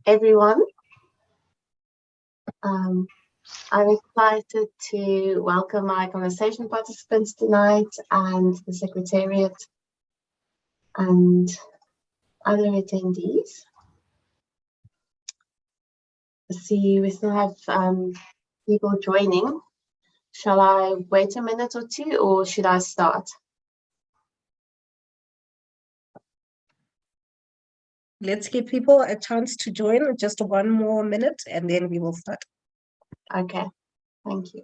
Everyone. I'm excited to welcome my conversation participants tonight and the Secretariat and other attendees. See, we still have people joining. Shall I wait a minute or two, or should I start? Let's give people a chance to join, just one more minute, and then we will start. Okay, thank you.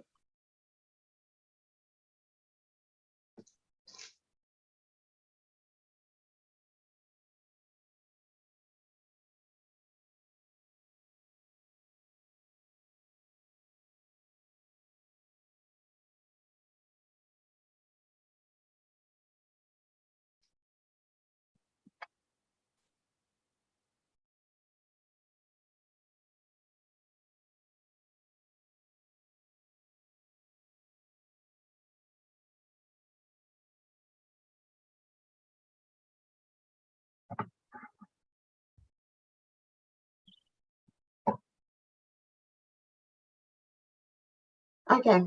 Okay,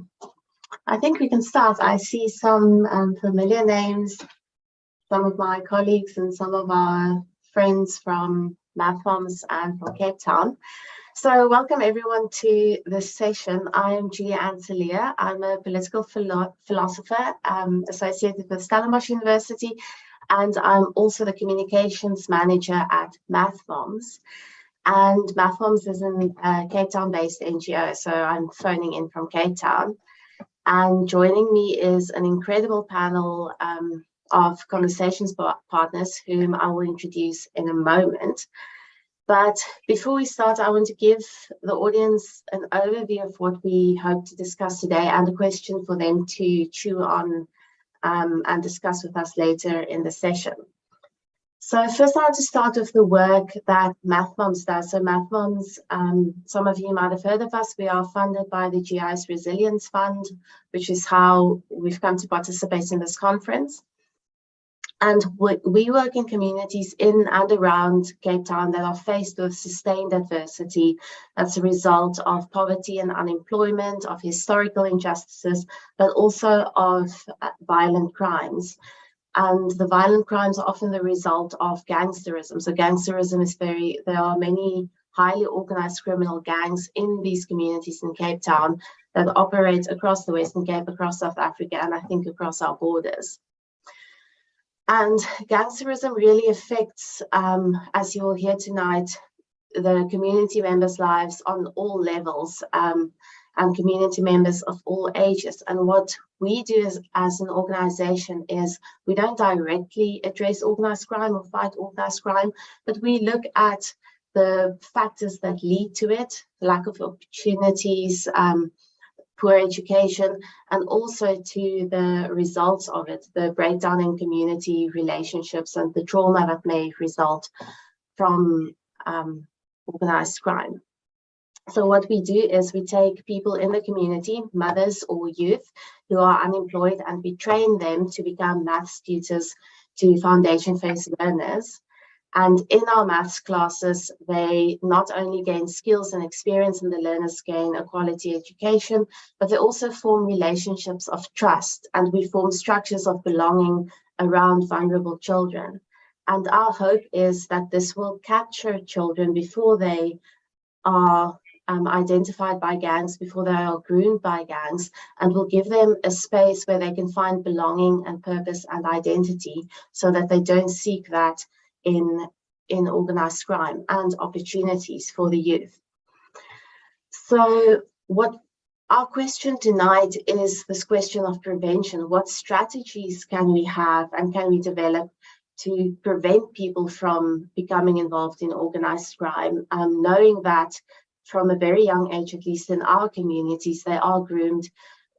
I think we can start. I see some familiar names, some of my colleagues and some of our friends from MathFoms and from Cape Town. So welcome everyone to this session. I am Gia-TOC. I'm a political philosopher associated with Stellenbosch University, and I'm also the communications manager at MathFoms. And MathFoms is a Cape Town-based NGO, so I'm phoning in from Cape Town. And joining me is an incredible panel of conversations partners whom I will introduce in a moment. But before we start, I want to give the audience an overview of what we hope to discuss today and a question for them to chew on and discuss with us later in the session. So first I want to start with the work that MathFoms does. So MathFoms, some of you might have heard of us. We are funded by the GI's Resilience Fund, which is how we've come to participate in this conference. And we work in communities in and around Cape Town that are faced with sustained adversity as a result of poverty and unemployment, of historical injustices, but also of violent crimes. And the violent crimes are often the result of gangsterism. So gangsterism is there are many highly organized criminal gangs in these communities in Cape Town that operate across the Western Cape, across South Africa, and I think across our borders. And gangsterism really affects, as you will hear tonight, the community members' lives on all levels and community members of all ages. And what we do as an organization is we don't directly address organized crime or fight organized crime, but we look at the factors that lead to it, lack of opportunities, poor education, and also to the results of it, the breakdown in community relationships and the trauma that may result from organized crime. So what we do is we take people in the community, mothers or youth who are unemployed, and we train them to become maths tutors to foundation phase learners. And in our maths classes, they not only gain skills and experience, and the learners gain a quality education, but they also form relationships of trust, and we form structures of belonging around vulnerable children. And our hope is that this will capture children before they are identified by gangs, before they are groomed by gangs, and will give them a space where they can find belonging and purpose and identity so that they don't seek that in organized crime, and opportunities for the youth. So what our question tonight is this question of prevention. What strategies can we have and can we develop to prevent people from becoming involved in organized crime, knowing that from a very young age, at least in our communities, they are groomed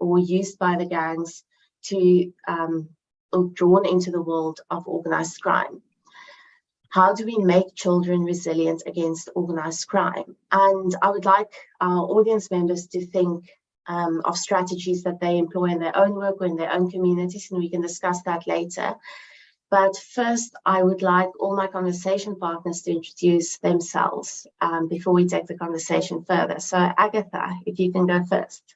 or used by the gangs to or drawn into the world of organized crime. How do we make children resilient against organized crime? And I would like our audience members to think of strategies that they employ in their own work or in their own communities, and we can discuss that later. But first, I would like all my conversation partners to introduce themselves before we take the conversation further. So Agatha, if you can go first.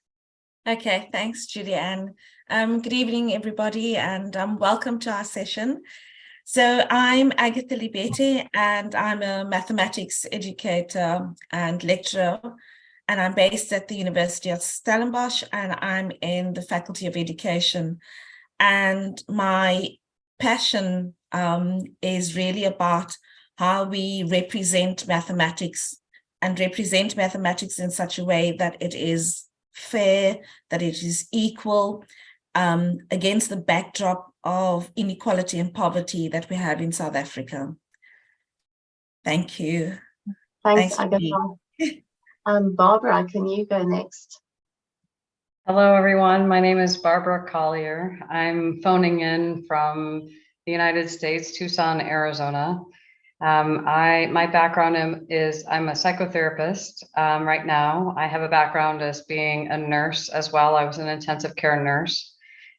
Okay, thanks, Julianne. Good evening, everybody, and welcome to our session. So I'm Agatha Libete, and I'm a mathematics educator and lecturer, and I'm based at the University of Stellenbosch, and I'm in the Faculty of Education. And my passion is really about how we represent mathematics and represent mathematics in such a way that it is fair, that it is equal, against the backdrop of inequality and poverty that we have in South Africa. Thank you. Thanks Agatha. Barbara, can you go next? Hello, everyone. My name is Barbara Collier. I'm phoning in from the United States, Tucson, Arizona. My background is I'm a psychotherapist right now. I have a background as being a nurse as well. I was an intensive care nurse.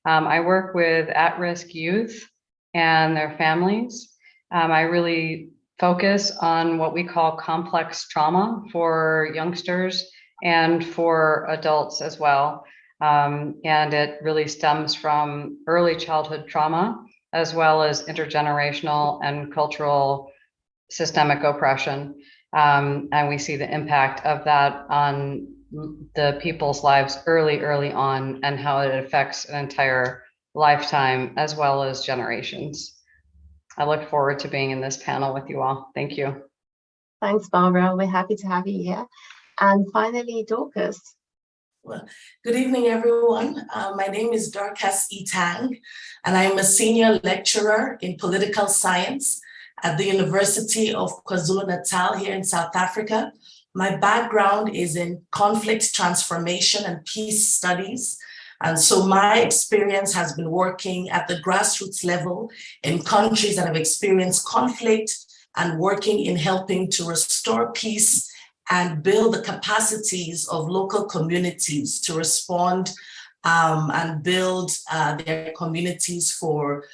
I work with at-risk youth and their families. I really focus on what we call complex trauma for youngsters and for adults as well. And it really stems from early childhood trauma, as well as intergenerational and cultural systemic oppression. And we see the impact of that on the people's lives early on, and how it affects an entire lifetime as well as generations. I look forward to being in this panel with you all. Thank you. Thanks, Barbara. We're happy to have you here. And finally, Dorcas. Well, good evening, everyone. My name is Dorcas Etang, and I'm a senior lecturer in political science at the University of KwaZulu-Natal here in South Africa. My background is in conflict transformation and peace studies. And so my experience has been working at the grassroots level in countries that have experienced conflict and working in helping to restore peace and build the capacities of local communities to respond and build their communities for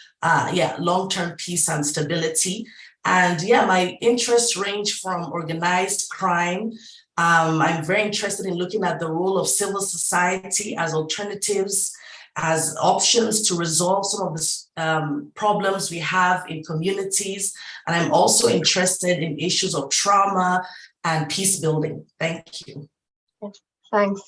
long-term peace and stability. And my interests range from organized crime. I'm very interested in looking at the role of civil society as alternatives, as options to resolve some of the problems we have in communities. And I'm also interested in issues of trauma and peace building. Thank you. Thanks.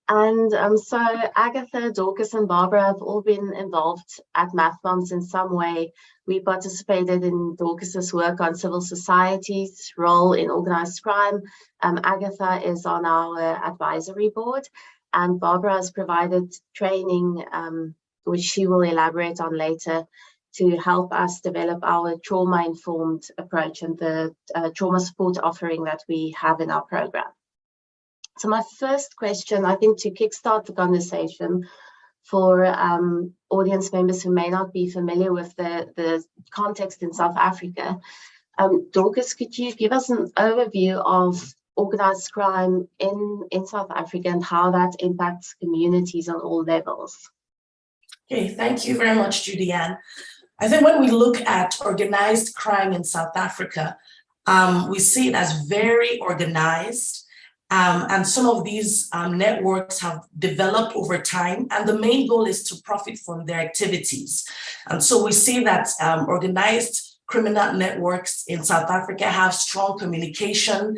And so Agatha, Dorcas, and Barbara have all been involved at MathBombs in some way. We participated in Dorcas's work on civil society's role in organized crime. Agatha is on our advisory board, and Barbara has provided training, which she will elaborate on later, to help us develop our trauma-informed approach and the trauma support offering that we have in our program. So my first question, I think, to kickstart the conversation for audience members who may not be familiar with the context in South Africa, Dorcas, could you give us an overview of organized crime in South Africa and how that impacts communities on all levels? Okay, thank you very much, Julianne. I think when we look at organized crime in South Africa, we see it as very organized. And some of these networks have developed over time, and the main goal is to profit from their activities. And so we see that organized criminal networks in South Africa have strong communication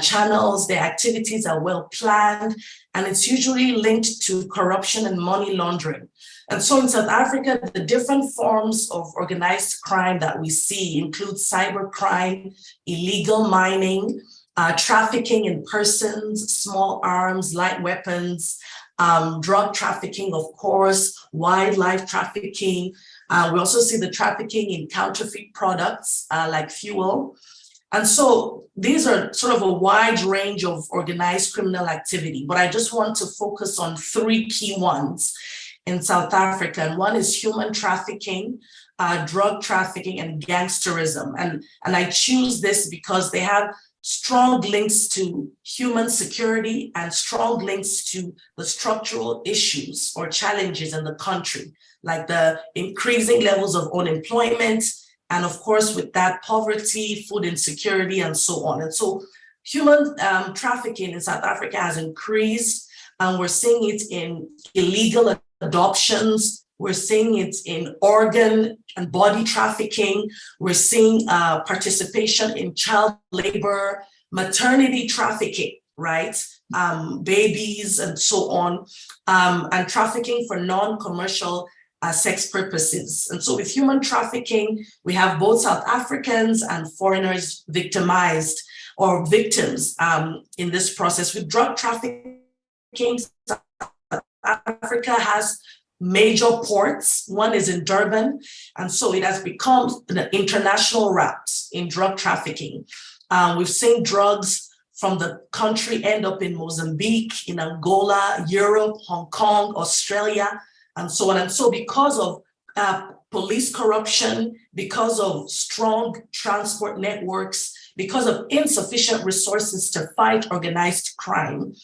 channels, their activities are well planned, and it's usually linked to corruption and money laundering. And so in South Africa, the different forms of organized crime that we see include cybercrime, illegal mining, trafficking in persons, small arms, light weapons, drug trafficking, of course, wildlife trafficking. We also see the trafficking in counterfeit products like fuel. And so these are sort of a wide range of organized criminal activity, but I just want to focus on three key ones in South Africa. And one is human trafficking, drug trafficking, and gangsterism. And I choose this because they have strong links to human security and strong links to the structural issues or challenges in the country, like the increasing levels of unemployment, and of course, with that, poverty, food insecurity, and so on. And so human trafficking in South Africa has increased, and we're seeing it in illegal adoptions. We're seeing it in organ and body trafficking. We're seeing participation in child labor, maternity trafficking, right? Babies and so on, and trafficking for non-commercial sex purposes. And so with human trafficking, we have both South Africans and foreigners victimized or victims in this process. With drug trafficking, South Africa has major ports. One is in Durban, and so it has become an international route in drug trafficking. We've seen drugs from the country end up in Mozambique, in Angola, Europe, Hong Kong, Australia, and so on. And so because of police corruption, because of strong transport networks, because of insufficient resources to fight organized crime,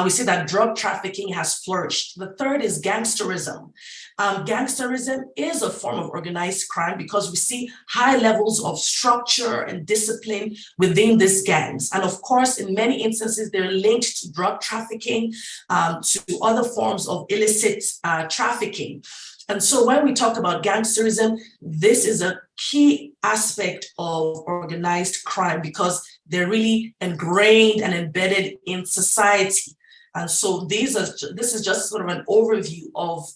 we see that drug trafficking has flourished. The third is gangsterism. Gangsterism is a form of organized crime because we see high levels of structure and discipline within these gangs. And of course, in many instances, they're linked to drug trafficking, to other forms of illicit trafficking. And so when we talk about gangsterism, this is a key aspect of organized crime because they're really ingrained and embedded in society. And so this is just sort of an overview of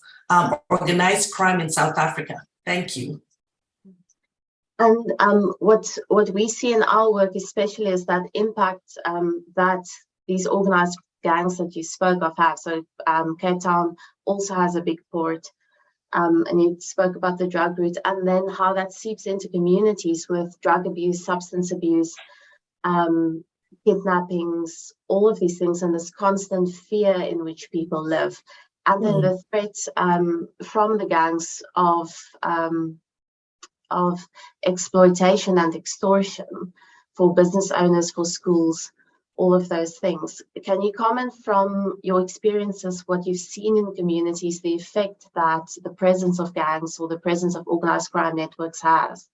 organized crime in South Africa. Thank you. And what we see in our work especially is that impact that these organized gangs that you spoke of have. So Cape Town also has a big port. And you spoke about the drug route and then how that seeps into communities with drug abuse, substance abuse, kidnappings, all of these things, and this constant fear in which people live. And then the threats from the gangs of exploitation and extortion for business owners, for schools, all of those things. Can you comment from your experiences, what you've seen in communities, the effect that the presence of gangs or the presence of organized crime networks has?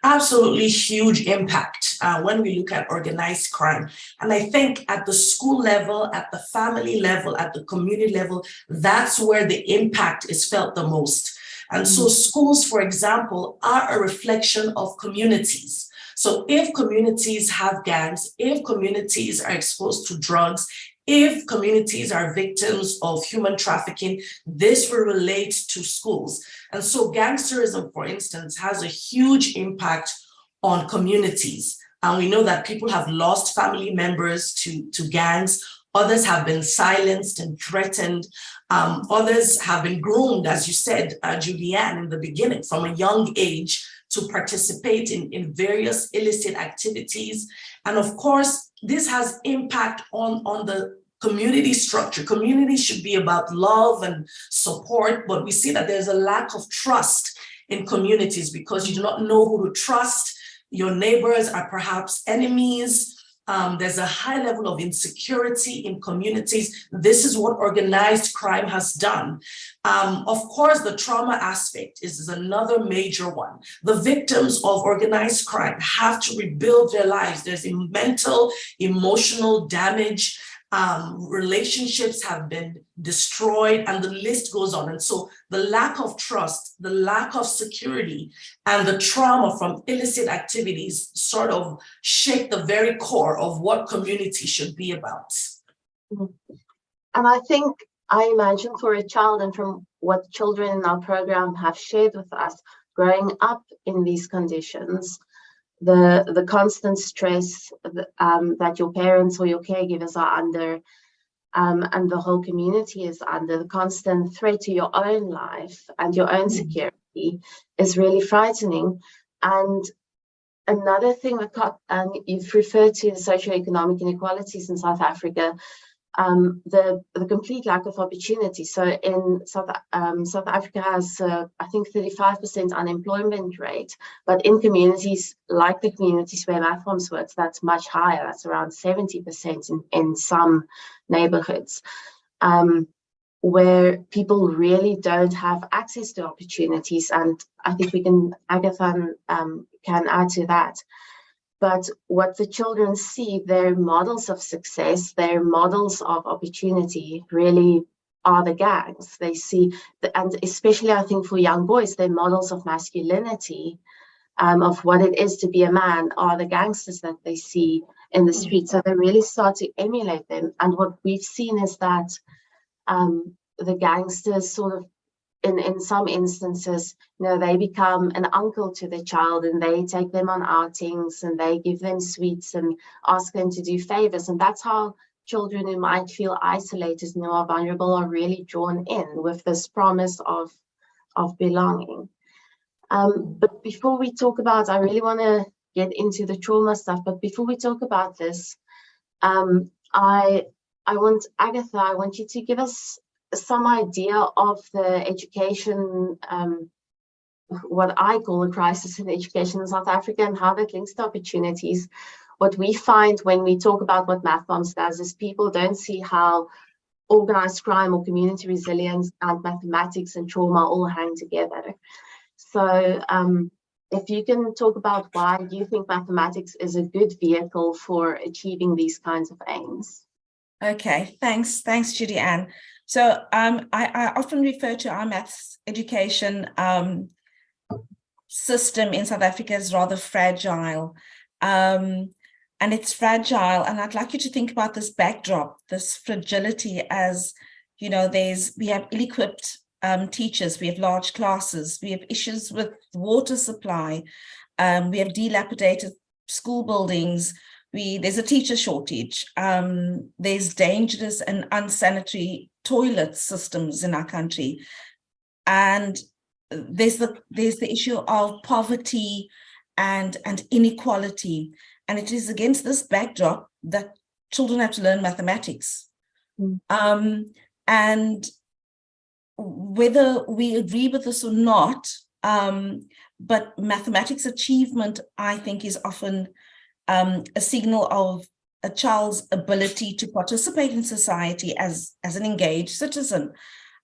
Absolutely huge impact when we look at organized crime. And I think at the school level, at the family level, at the community level, that's where the impact is felt the most. And so schools, for example, are a reflection of communities. So if communities have gangs, if communities are exposed to drugs, if communities are victims of human trafficking, this will relate to schools. And so gangsterism, for instance, has a huge impact on communities. And we know that people have lost family members to gangs. Others have been silenced and threatened. Others have been groomed, as you said, Julianne, in the beginning, from a young age to participate in various illicit activities. And of course, this has impact on the community structure. Community should be about love and support, but we see that there's a lack of trust in communities because you do not know who to trust. Your neighbors are perhaps enemies. There's a high level of insecurity in communities. This is what organized crime has done. Of course, the trauma aspect is another major one. The victims of organized crime have to rebuild their lives. There's mental, emotional damage. Relationships have been destroyed, and the list goes on. And so the lack of trust, the lack of security, and the trauma from illicit activities sort of shake the very core of what community should be about. And I imagine for a child, and from what children in our program have shared with us, growing up in these conditions, the constant stress that your parents or your caregivers are under, and the whole community is under, the constant threat to your own life and your own security is really frightening. And another thing that you've referred to the socioeconomic inequalities in South Africa. the complete lack of opportunity. So in South Africa has, I think, 35% unemployment rate, but in communities like the communities where MathFarms works, that's much higher. That's around 70% in some neighborhoods, where people really don't have access to opportunities. And I think Agatha can add to that. But what the children see, their models of success, their models of opportunity really are the gangs. They see, and especially I think for young boys, their models of masculinity, of what it is to be a man, are the gangsters that they see in the street. So they really start to emulate them. And what we've seen is that the gangsters sort of, in some instances, they become an uncle to the child, and they take them on outings, and they give them sweets and ask them to do favors. And that's how children who might feel isolated, are vulnerable, are really drawn in with this promise of belonging. But before we talk about, I really want to get into the trauma stuff, but before we talk about this, I want, Agatha, I want you to give us some idea of the education, what I call a crisis in education in South Africa, and how that links to opportunities. What we find when we talk about what MathFarms does is people don't see how organized crime or community resilience and mathematics and trauma all hang together. So if you can talk about why you think mathematics is a good vehicle for achieving these kinds of aims. Okay, thanks, Judy Ann. So I often refer to our maths education system in South Africa as rather fragile. And it's fragile, and I'd like you to think about this backdrop, this fragility, as, we have ill-equipped teachers, we have large classes, we have issues with water supply, we have dilapidated school buildings, there's a teacher shortage, there's dangerous and unsanitary toilet systems in our country, and there's the issue of poverty and inequality. And it is against this backdrop that children have to learn mathematics. And whether we agree with this or not, but mathematics achievement, I think, is often a signal of a child's ability to participate in society as an engaged citizen.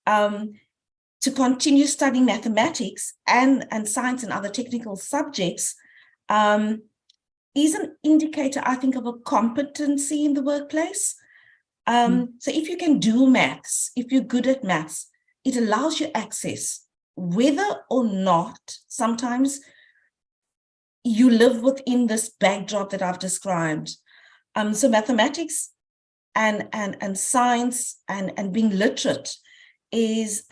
To continue studying mathematics and science and other technical subjects is an indicator, I think, of a competency in the workplace. So if you can do maths, if you're good at maths, it allows you access, whether or not sometimes you live within this backdrop that I've described. So mathematics and science and being literate gives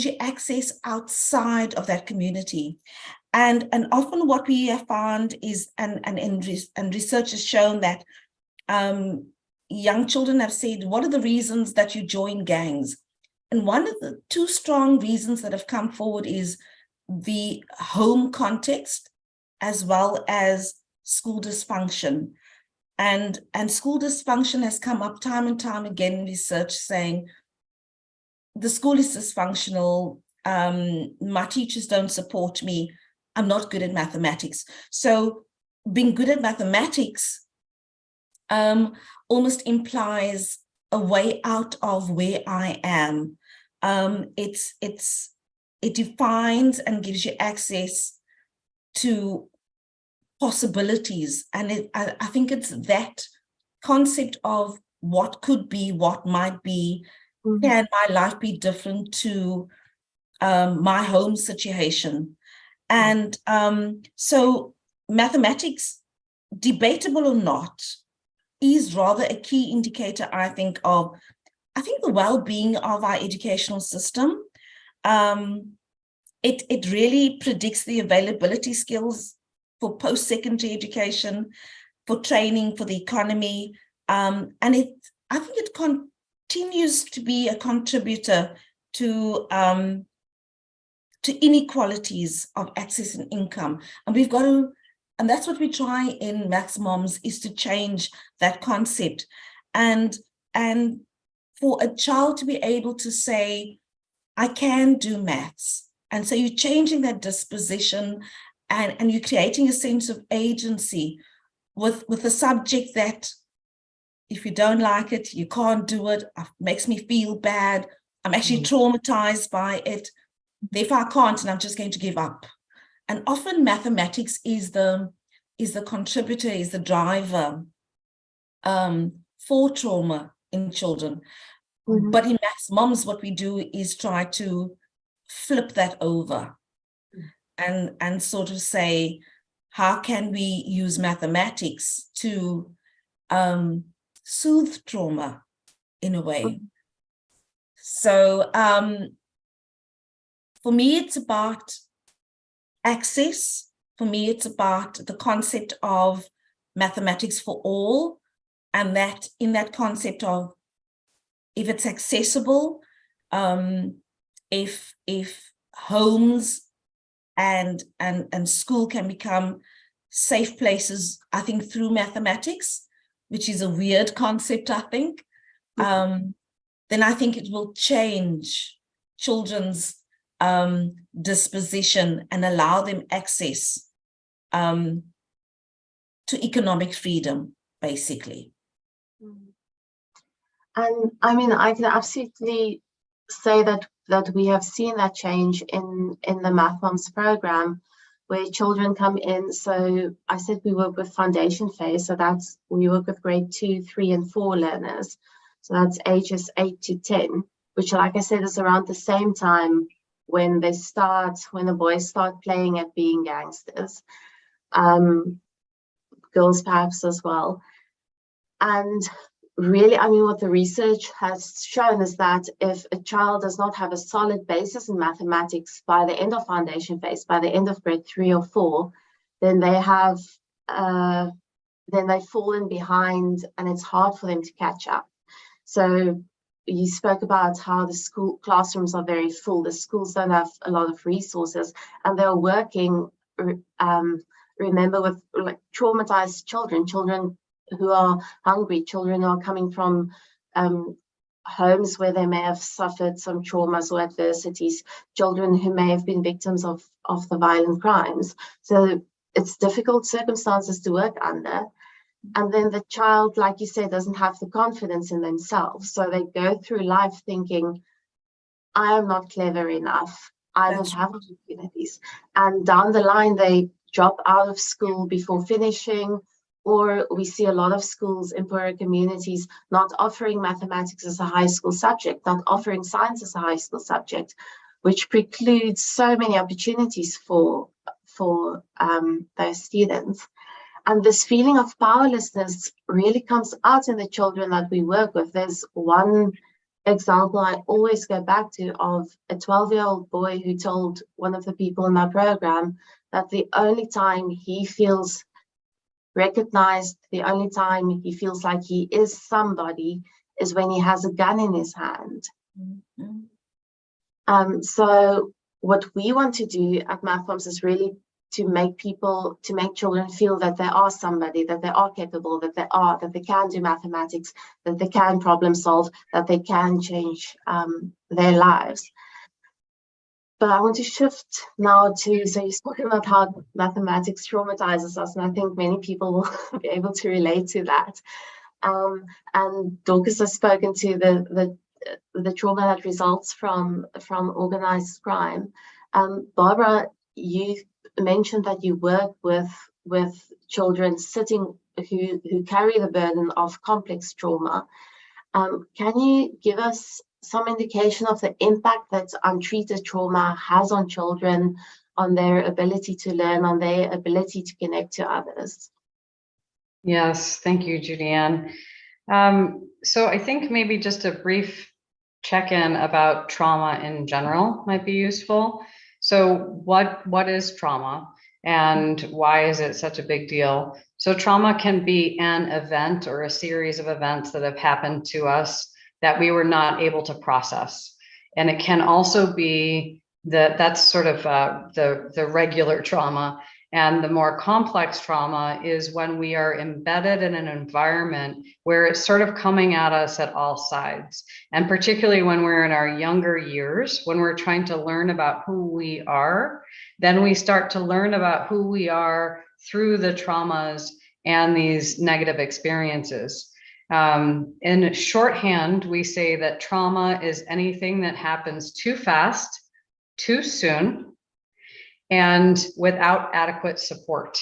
you access outside of that community. And often what we have found is, and research has shown that young children have said, what are the reasons that you join gangs? And one of the two strong reasons that have come forward is the home context as well as school dysfunction. And school dysfunction has come up time and time again in research, saying the school is dysfunctional, my teachers don't support me, I'm not good at mathematics. So being good at mathematics almost implies a way out of where I am. It defines and gives you access to possibilities. And I think it's that concept of what could be, what might be. Can my life be different to my home situation? And so mathematics, debatable or not, is rather a key indicator, I think, of the well-being of our educational system. It really predicts the availability skills for post-secondary education, for training, for the economy. And I think it continues to be a contributor to inequalities of access and income. And we've got to that's what we try in Maths Moms, is to change that concept. And for a child to be able to say, I can do maths. And so you're changing that disposition, and you're creating a sense of agency with a subject that, if you don't like it, you can't do it, it makes me feel bad, I'm actually traumatized by it, therefore I can't, and I'm just going to give up. And often mathematics is the contributor, is the driver for trauma in children. But in Maths Moms, what we do is try to flip that over and sort of say, how can we use mathematics to soothe trauma in a way? So for me, it's about access. For me, it's about the concept of mathematics for all, and that in that concept of, if it's accessible, if homes and school can become safe places, I think, through mathematics, which is a weird concept, I think, then I think it will change children's disposition and allow them access to economic freedom, basically. And I mean, I can absolutely say that we have seen that change in the Math Moms program, where children come in. So I said we work with foundation phase, so that's, we work with grade 2, 3, and 4 learners. So that's ages 8 to 10, which, like I said, is around the same time when the boys start playing at being gangsters, girls perhaps as well. And really, I mean, what the research has shown is that if a child does not have a solid basis in mathematics by the end of foundation phase, by the end of grade 3 or 4, then they have, then they've fallen behind, and it's hard for them to catch up. So you spoke about how the school classrooms are very full. The schools don't have a lot of resources, and they're working, remember, with like traumatized children who are hungry, children who are coming from homes where they may have suffered some traumas or adversities, children who may have been victims of the violent crimes. So it's difficult circumstances to work under. And then the child, like you said, doesn't have the confidence in themselves. So they go through life thinking, I am not clever enough, I don't have opportunities. And down the line, they drop out of school before finishing. Or we see a lot of schools in poorer communities not offering mathematics as a high school subject, not offering science as a high school subject, which precludes so many opportunities for those students. And this feeling of powerlessness really comes out in the children that we work with. There's one example I always go back to of a 12-year-old boy who told one of the people in my program that the only time he feels recognized, the only time he feels like he is somebody, is when he has a gun in his hand. So what we want to do at Math Moms is really to make children feel that they are somebody, that they are capable, that they can do mathematics, that they can problem solve, that they can change their lives. But I want to shift now to, so you've spoken about how mathematics traumatizes us, and I think many people will be able to relate to that. And Dorcas has spoken to the trauma that results from organized crime. Barbara, you mentioned that you work with children who carry the burden of complex trauma. Can you give us some indication of the impact that untreated trauma has on children, on their ability to learn, on their ability to connect to others? Yes, thank you, Judy-Ann. So I think maybe just a brief check-in about trauma in general might be useful. So what is trauma, and why is it such a big deal? So trauma can be an event or a series of events that have happened to us that we were not able to process. And it can also be that's sort of the regular trauma. And the more complex trauma is when we are embedded in an environment where it's sort of coming at us at all sides. And particularly when we're in our younger years, when we're trying to learn about who we are, then we start to learn about who we are through the traumas and these negative experiences. In shorthand, we say that trauma is anything that happens too fast, too soon, and without adequate support.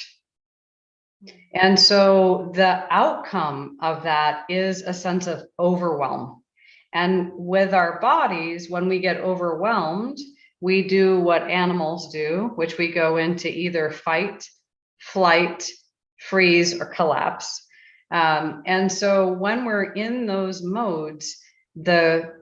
And so the outcome of that is a sense of overwhelm. And with our bodies, when we get overwhelmed, we do what animals do, which we go into either fight, flight, freeze, or collapse. And so when we're in those modes, the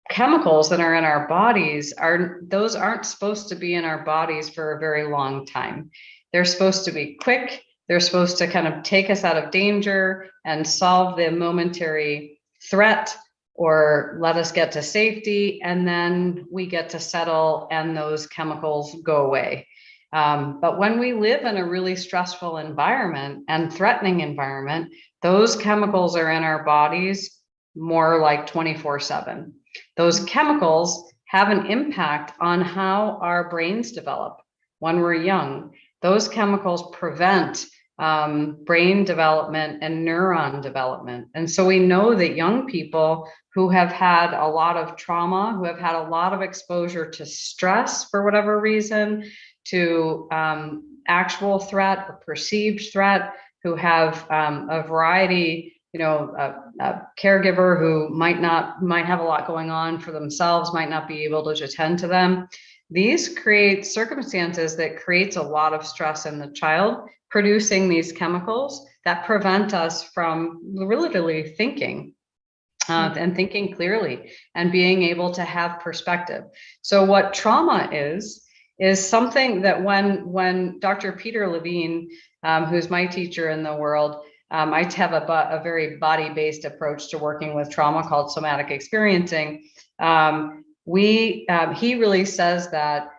chemicals that are in our bodies aren't supposed to be in our bodies for a very long time. They're supposed to be quick. They're supposed to kind of take us out of danger and solve the momentary threat or let us get to safety. And then we get to settle and those chemicals go away. But when we live in a really stressful environment and threatening environment, those chemicals are in our bodies more like 24/7. Those chemicals have an impact on how our brains develop when we're young. Those chemicals prevent brain development and neuron development. And so we know that young people who have had a lot of trauma, who have had a lot of exposure to stress for whatever reason, to actual threat or perceived threat, who have a variety, a caregiver who might have a lot going on for themselves, might not be able to attend to them. These create circumstances that creates a lot of stress in the child, producing these chemicals that prevent us from literally thinking and thinking clearly and being able to have perspective. So what trauma is something that when Dr. Peter Levine, who's my teacher in the world, I have a very body-based approach to working with trauma called somatic experiencing. He really says that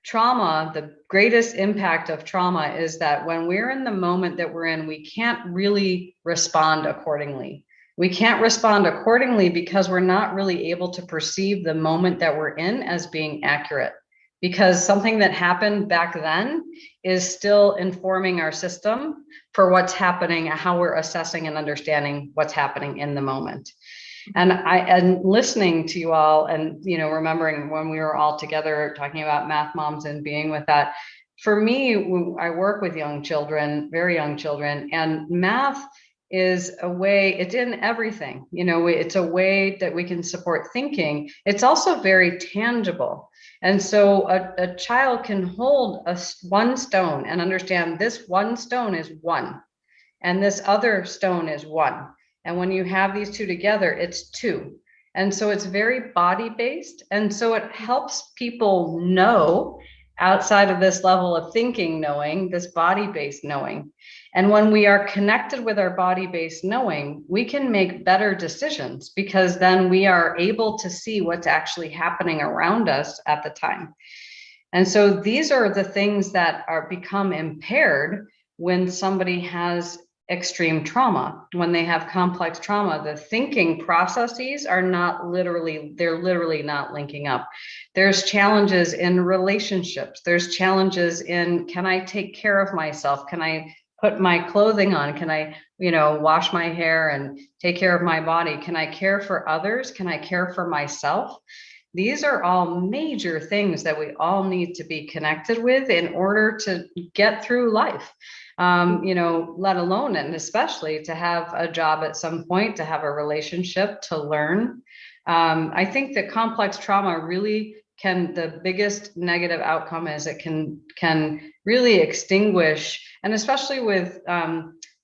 trauma, the greatest impact of trauma is that when we're in the moment that we're in, we can't really respond accordingly. We can't respond accordingly because we're not really able to perceive the moment that we're in as being accurate. Because something that happened back then is still informing our system for what's happening, how we're assessing and understanding what's happening in the moment. And listening to you all and, remembering when we were all together talking about Math Moms and being with that, for me, I work with young children, very young children, and math is a way, it's in everything, it's a way that we can support thinking. It's also very tangible. And so a child can hold one stone and understand this one stone is one, and this other stone is one. And when you have these two together, it's two. And so it's very body-based. And so it helps people know outside of this level of thinking, knowing, this body-based knowing. And when we are connected with our body-based knowing, we can make better decisions because then we are able to see what's actually happening around us at the time. And so these are the things that become impaired when somebody has extreme trauma. When they have complex trauma, the thinking processes are they're literally not linking up. There's challenges in relationships. There's challenges in, can I take care of myself? Can I put my clothing on? Can I, wash my hair and take care of my body? Can I care for others? Can I care for myself? These are all major things that we all need to be connected with in order to get through life. Let alone, and especially to have a job at some point, to have a relationship, to learn. I think that complex trauma really the biggest negative outcome is it can really extinguish, and especially with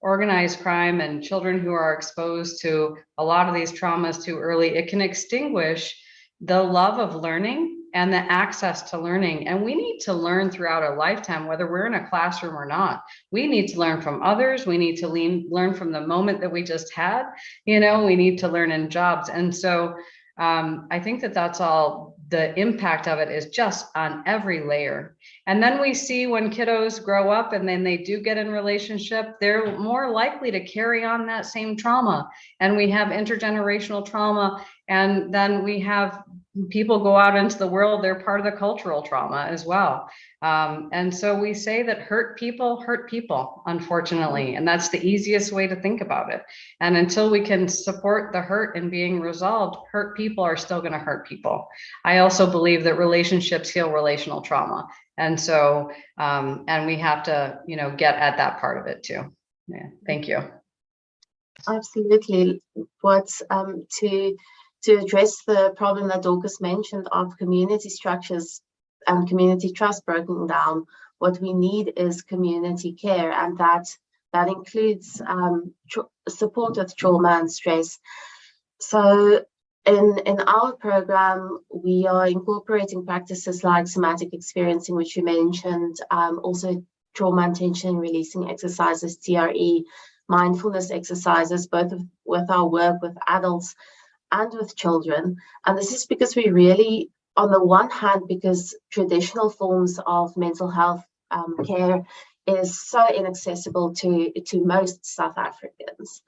organized crime and children who are exposed to a lot of these traumas too early, it can extinguish the love of learning and the access to learning. And we need to learn throughout our lifetime, whether we're in a classroom or not. We need to learn from others. We need to learn from the moment that we just had. We need to learn in jobs. And so I think that that's all, the impact of it is just on every layer. And then we see when kiddos grow up and then they do get in relationship, they're more likely to carry on that same trauma. And we have intergenerational trauma. And then we have people go out into the world, they're part of the cultural trauma as well. And so we say that hurt people, unfortunately, and that's the easiest way to think about it. And until we can support the hurt in being resolved, hurt people are still going to hurt people. I also believe that relationships heal relational trauma. And so, and we have to, get at that part of it too. Yeah, thank you. Absolutely. What's to address the problem that Dorcas mentioned of community structures and community trust broken down, what we need is community care, and that includes support with trauma and stress. So in our program, we are incorporating practices like somatic experiencing, which you mentioned, also trauma and tension releasing exercises, TRE, mindfulness exercises, both with our work with adults and with children. And this is because we really, on the one hand, because traditional forms of mental health care is so inaccessible to most South Africans.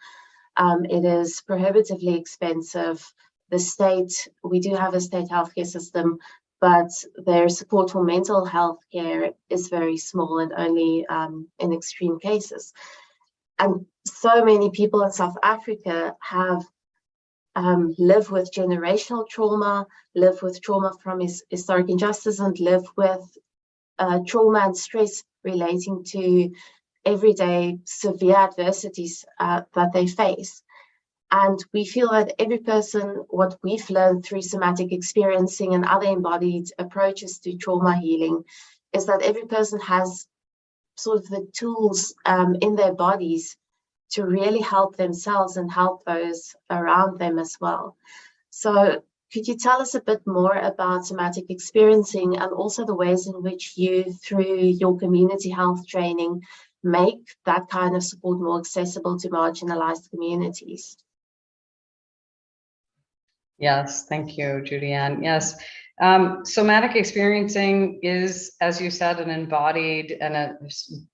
It is prohibitively expensive. The state, we do have a state healthcare system, but their support for mental health care is very small and only in extreme cases. And so many people in South Africa have live with generational trauma, live with trauma from historic injustice, and live with trauma and stress relating to everyday severe adversities that they face. And we feel that every person, what we've learned through somatic experiencing and other embodied approaches to trauma healing, is that every person has sort of the tools in their bodies to really help themselves and help those around them as well. So could you tell us a bit more about somatic experiencing and also the ways in which you, through your community health training, make that kind of support more accessible to marginalized communities? Yes, thank you, Judy Ann. Yes, somatic experiencing is, as you said, an embodied and a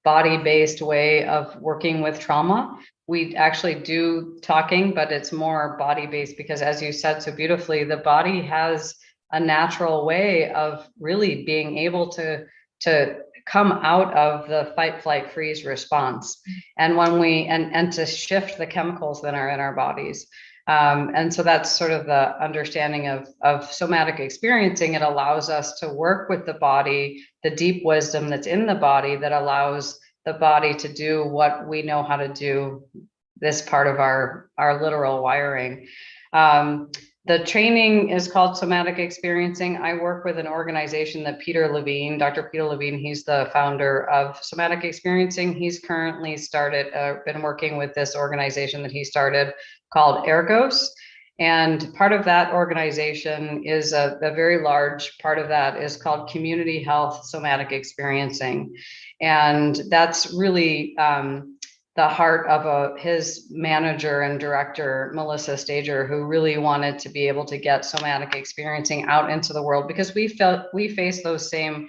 body-based way of working with trauma. We actually do talking, but it's more body-based because, as you said so beautifully, the body has a natural way of really being able to come out of the fight, flight, freeze response. And when we, and to shift the chemicals that are in our bodies. And so that's sort of the understanding of somatic experiencing. It allows us to work with the body, the deep wisdom that's in the body that allows the body to do what we know how to do, this part of our literal wiring. The training is called Somatic Experiencing. I work with an organization that Dr. Peter Levine, he's the founder of Somatic Experiencing. He's currently been working with this organization that he started called Ergos. And part of that organization is a very large part of that is called Community Health Somatic Experiencing. And that's really the heart of his manager and director, Melissa Stager, who really wanted to be able to get somatic experiencing out into the world because we face those same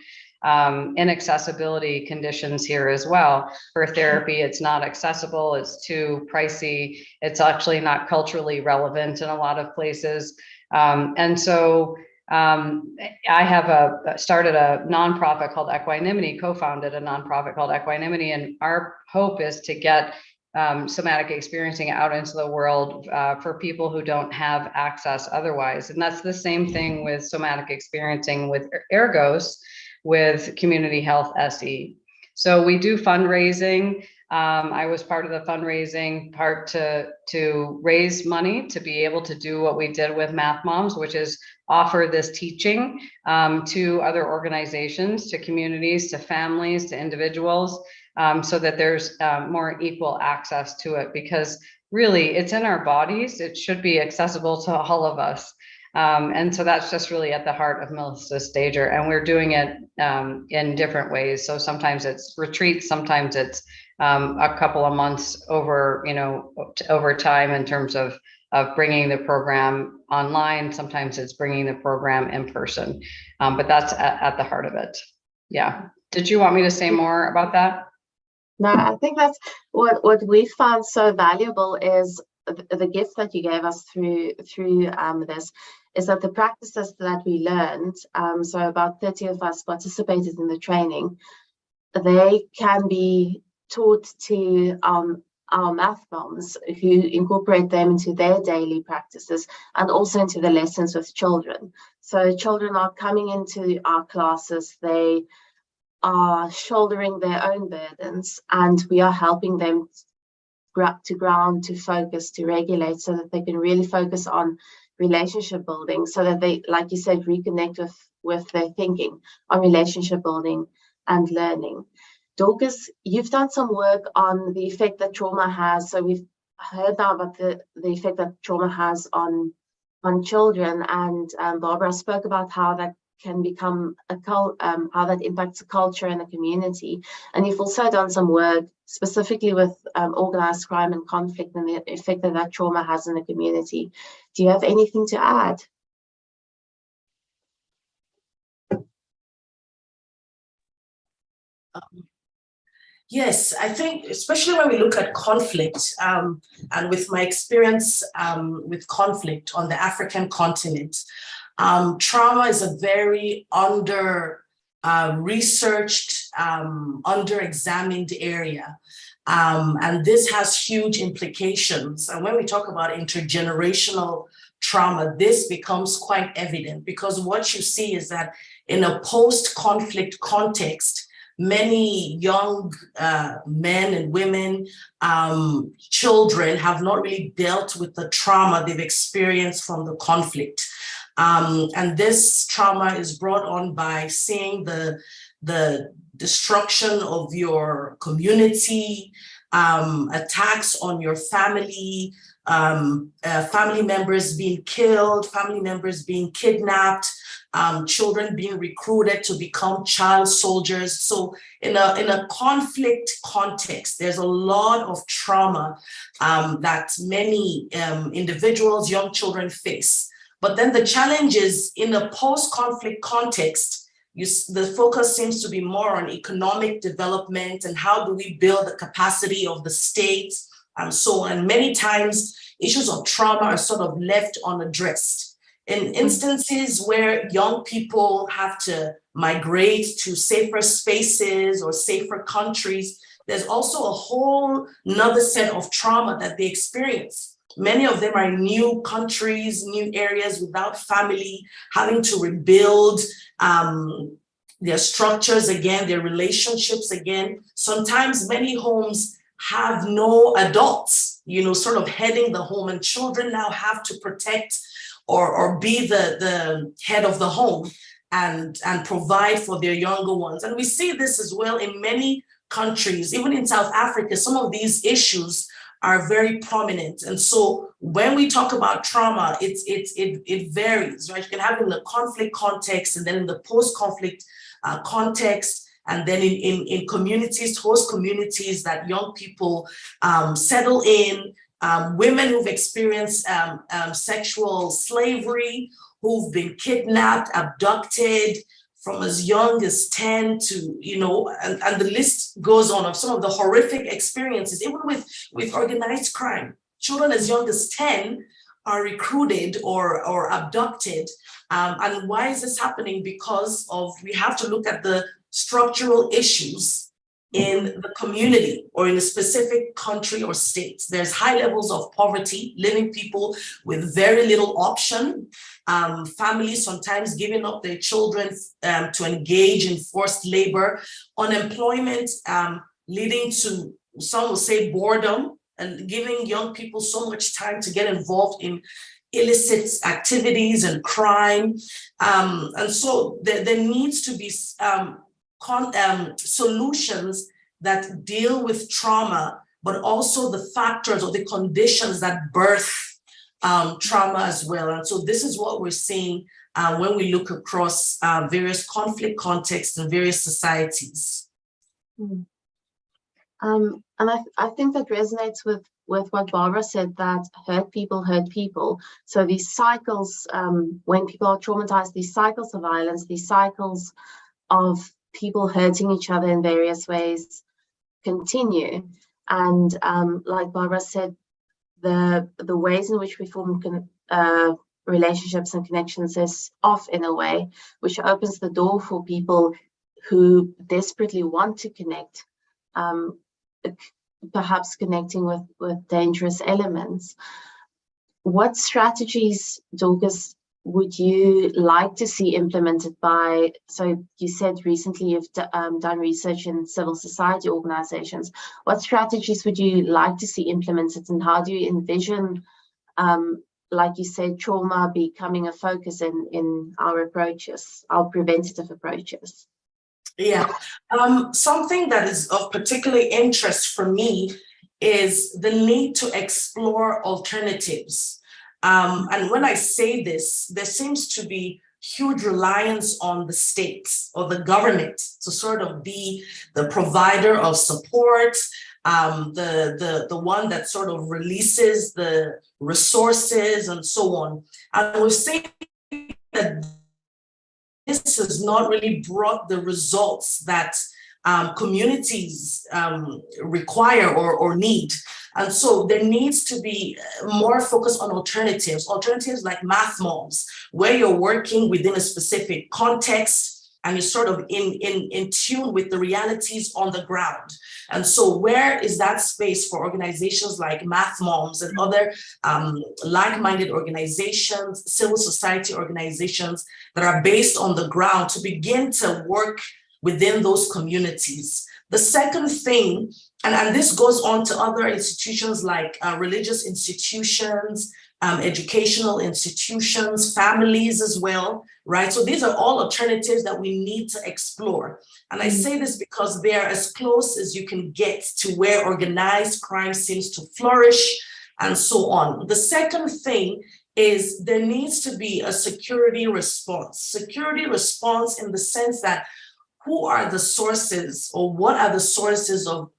inaccessibility conditions here as well. For therapy, it's not accessible, it's too pricey, it's actually not culturally relevant in a lot of places. And so I have started a nonprofit called Equanimity, co-founded a nonprofit called Equanimity, and our hope is to get somatic experiencing out into the world for people who don't have access otherwise. And that's the same thing with somatic experiencing with Ergos, with Community Health SE. So we do fundraising. I was part of the fundraising part to raise money to be able to do what we did with Math Moms, which is offer this teaching to other organizations, to communities, to families, to individuals, so that there's more equal access to it, because really it's in our bodies. It should be accessible to all of us. And so that's just really at the heart of Melissa Stager, and we're doing it in different ways. So sometimes it's retreats, sometimes it's a couple of months over time in terms of bringing the program online. Sometimes it's bringing the program in person, but that's at the heart of it. Yeah. Did you want me to say more about that? No, I think that's what we found so valuable is the gift that you gave us through this, is that the practices that we learned, so about 30 of us participated in the training, they can be taught to our math moms who incorporate them into their daily practices and also into the lessons with children. So children are coming into our classes, they are shouldering their own burdens, and we are helping them to ground, to focus, to regulate, so that they can really focus on relationship building, so that they, like you said, reconnect with their thinking on relationship building and learning. Dorcas, you've done some work on the effect that trauma has. So we've heard now about the effect that trauma has on children, and Barbara spoke about how that can become how that impacts a culture and a community. And you've also done some work specifically with organized crime and conflict and the effect that trauma has in the community. Do you have anything to add? Yes, I think especially when we look at conflict, and with my experience with conflict on the African continent, trauma is a very researched, under-examined area. And this has huge implications. And when we talk about intergenerational trauma, this becomes quite evident, because what you see is that in a post-conflict context, many young men and women, children have not really dealt with the trauma they've experienced from the conflict. And this trauma is brought on by seeing the destruction of your community, attacks on your family, family members being killed, family members being kidnapped, children being recruited to become child soldiers. So in a conflict context, there's a lot of trauma that many individuals, young children face. But then the challenge is, in a post-conflict context, the focus seems to be more on economic development and how do we build the capacity of the state and so on. And many times issues of trauma are sort of left unaddressed. In instances where young people have to migrate to safer spaces or safer countries, there's also a whole nother set of trauma that they experience. Many of them are new countries, new areas without family, having to rebuild their structures again, their relationships again. Sometimes many homes have no adults, sort of heading the home, and children now have to protect or be the head of the home and provide for their younger ones. And we see this as well in many countries, even in South Africa. Some of these issues are very prominent. And so when we talk about trauma, it varies, right? You can have it in the conflict context, and then in the post-conflict context, and then in communities, host communities that young people settle in, women who've experienced sexual slavery, who've been kidnapped, abducted from as young as 10 to, and the list goes on of some of the horrific experiences, even with organized crime. Children as young as 10 are recruited or abducted. And why is this happening? Because we have to look at the structural issues in the community or in a specific country or state. There's high levels of poverty, living people with very little option, families sometimes giving up their children to engage in forced labor, unemployment leading to, some will say, boredom, and giving young people so much time to get involved in illicit activities and crime. And so there needs to be solutions that deal with trauma, but also the factors or the conditions that birth trauma as well. And so this is what we're seeing when we look across various conflict contexts and various societies. And I think that resonates with what Barbara said, that hurt people. So these cycles, when people are traumatized, these cycles of violence, these cycles of people hurting each other in various ways continue. And like Barbara said, the ways in which we form relationships and connections is off in a way, which opens the door for people who desperately want to connect, perhaps connecting with dangerous elements. What strategies, Dorcas, would you like to see implemented by, so you said recently you've done research in civil society organizations. What strategies would you like to see implemented, and how do you envision, like you said, trauma becoming a focus in our approaches, our preventative approaches? Yeah, something that is of particular interest for me is the need to explore alternatives. And when I say this, there seems to be huge reliance on the states or the government to sort of be the provider of support, the one that sort of releases the resources and so on. And we're saying that this has not really brought the results that communities require or need. And so there needs to be more focus on alternatives like math moms, where you're working within a specific context and you're sort of in tune with the realities on the ground. And so where is that space for organizations like Math Moms and other like-minded organizations, civil society organizations that are based on the ground to begin to work within those communities? The second thing, and this goes on to other institutions like religious institutions, educational institutions, families as well, right? So these are all alternatives that we need to explore. And I say this because they're as close as you can get to where organized crime seems to flourish and so on. The second thing is there needs to be a security response in the sense that who are the sources, or what are the sources of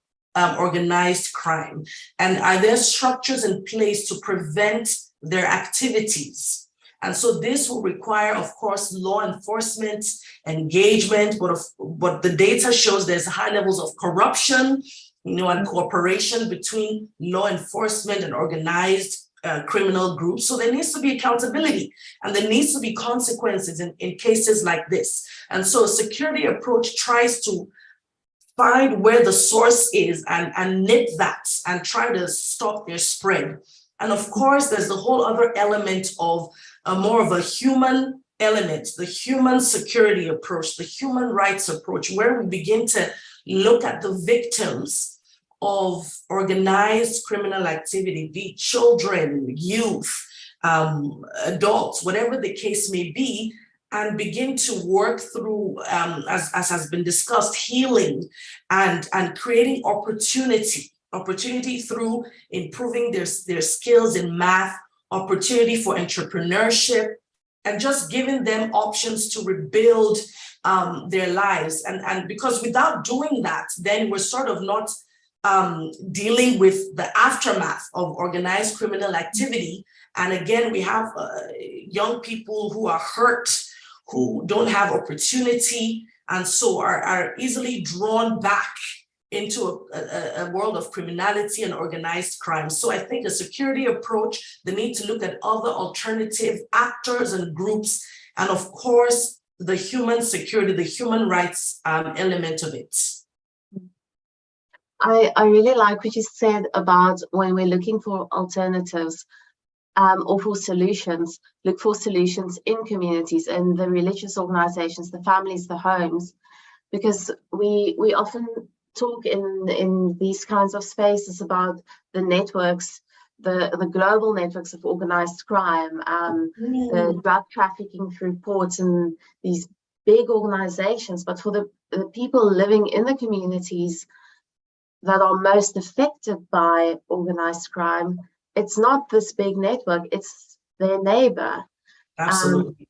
organized crime? And are there structures in place to prevent their activities? And so this will require, of course, law enforcement engagement, but the data shows there's high levels of corruption, and cooperation between law enforcement and organized criminal groups. So there needs to be accountability, and there needs to be consequences in cases like this. And so a security approach tries to find where the source is and nip that and try to stop their spread. And of course, there's the whole other element of more of a human element, the human security approach, the human rights approach, where we begin to look at the victims of organized criminal activity, be it children, youth, adults, whatever the case may be, and begin to work through, as has been discussed, healing and creating opportunity through improving their skills in math, opportunity for entrepreneurship, and just giving them options to rebuild their lives. And because without doing that, then we're sort of not dealing with the aftermath of organized criminal activity. And again, we have young people who are hurt, who don't have opportunity, and so are easily drawn back into a world of criminality and organized crime. So I think a security approach, the need to look at other alternative actors and groups, and of course, the human security, the human rights element of it. I really like what you said about when we're looking for alternatives or for solutions, look for solutions in communities, in the religious organizations, the families, the homes, because we often talk in these kinds of spaces about the networks, the global networks of organized crime, the drug trafficking through ports and these big organizations. But for the people living in the communities that are most affected by organized crime, it's not this big network, it's their neighbor. Absolutely.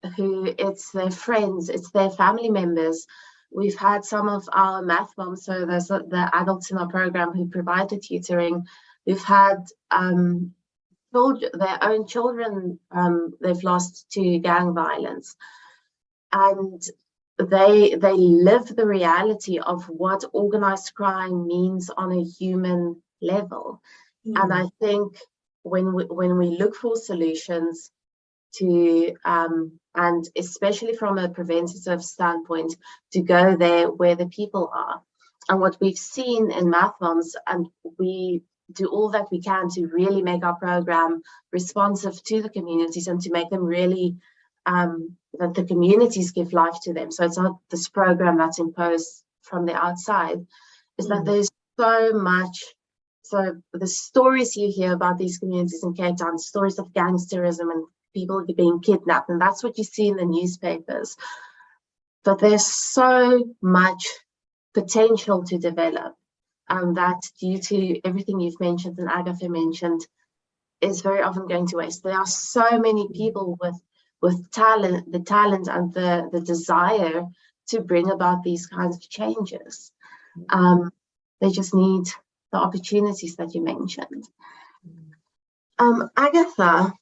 It's their friends, it's their family members. We've had some of our math moms, so there's the adults in our program who provide the tutoring, who've had their own children they've lost to gang violence. And they live the reality of what organized crime means on a human level. And I think when we look for solutions to and especially from a preventative standpoint, to go there where the people are. And what we've seen in MathMoms, and we do all that we can to really make our program responsive to the communities and to make them really that the communities give life to them. So it's not this program that's imposed from the outside, is that there's so much. So the stories you hear about these communities in Cape Town, stories of gangsterism and people being kidnapped, and that's what you see in the newspapers. But there's so much potential to develop, and that due to everything you've mentioned and Agatha mentioned, is very often going to waste. There are so many people with talent, the talent and the desire to bring about these kinds of changes. They just need the opportunities that you mentioned. Agatha,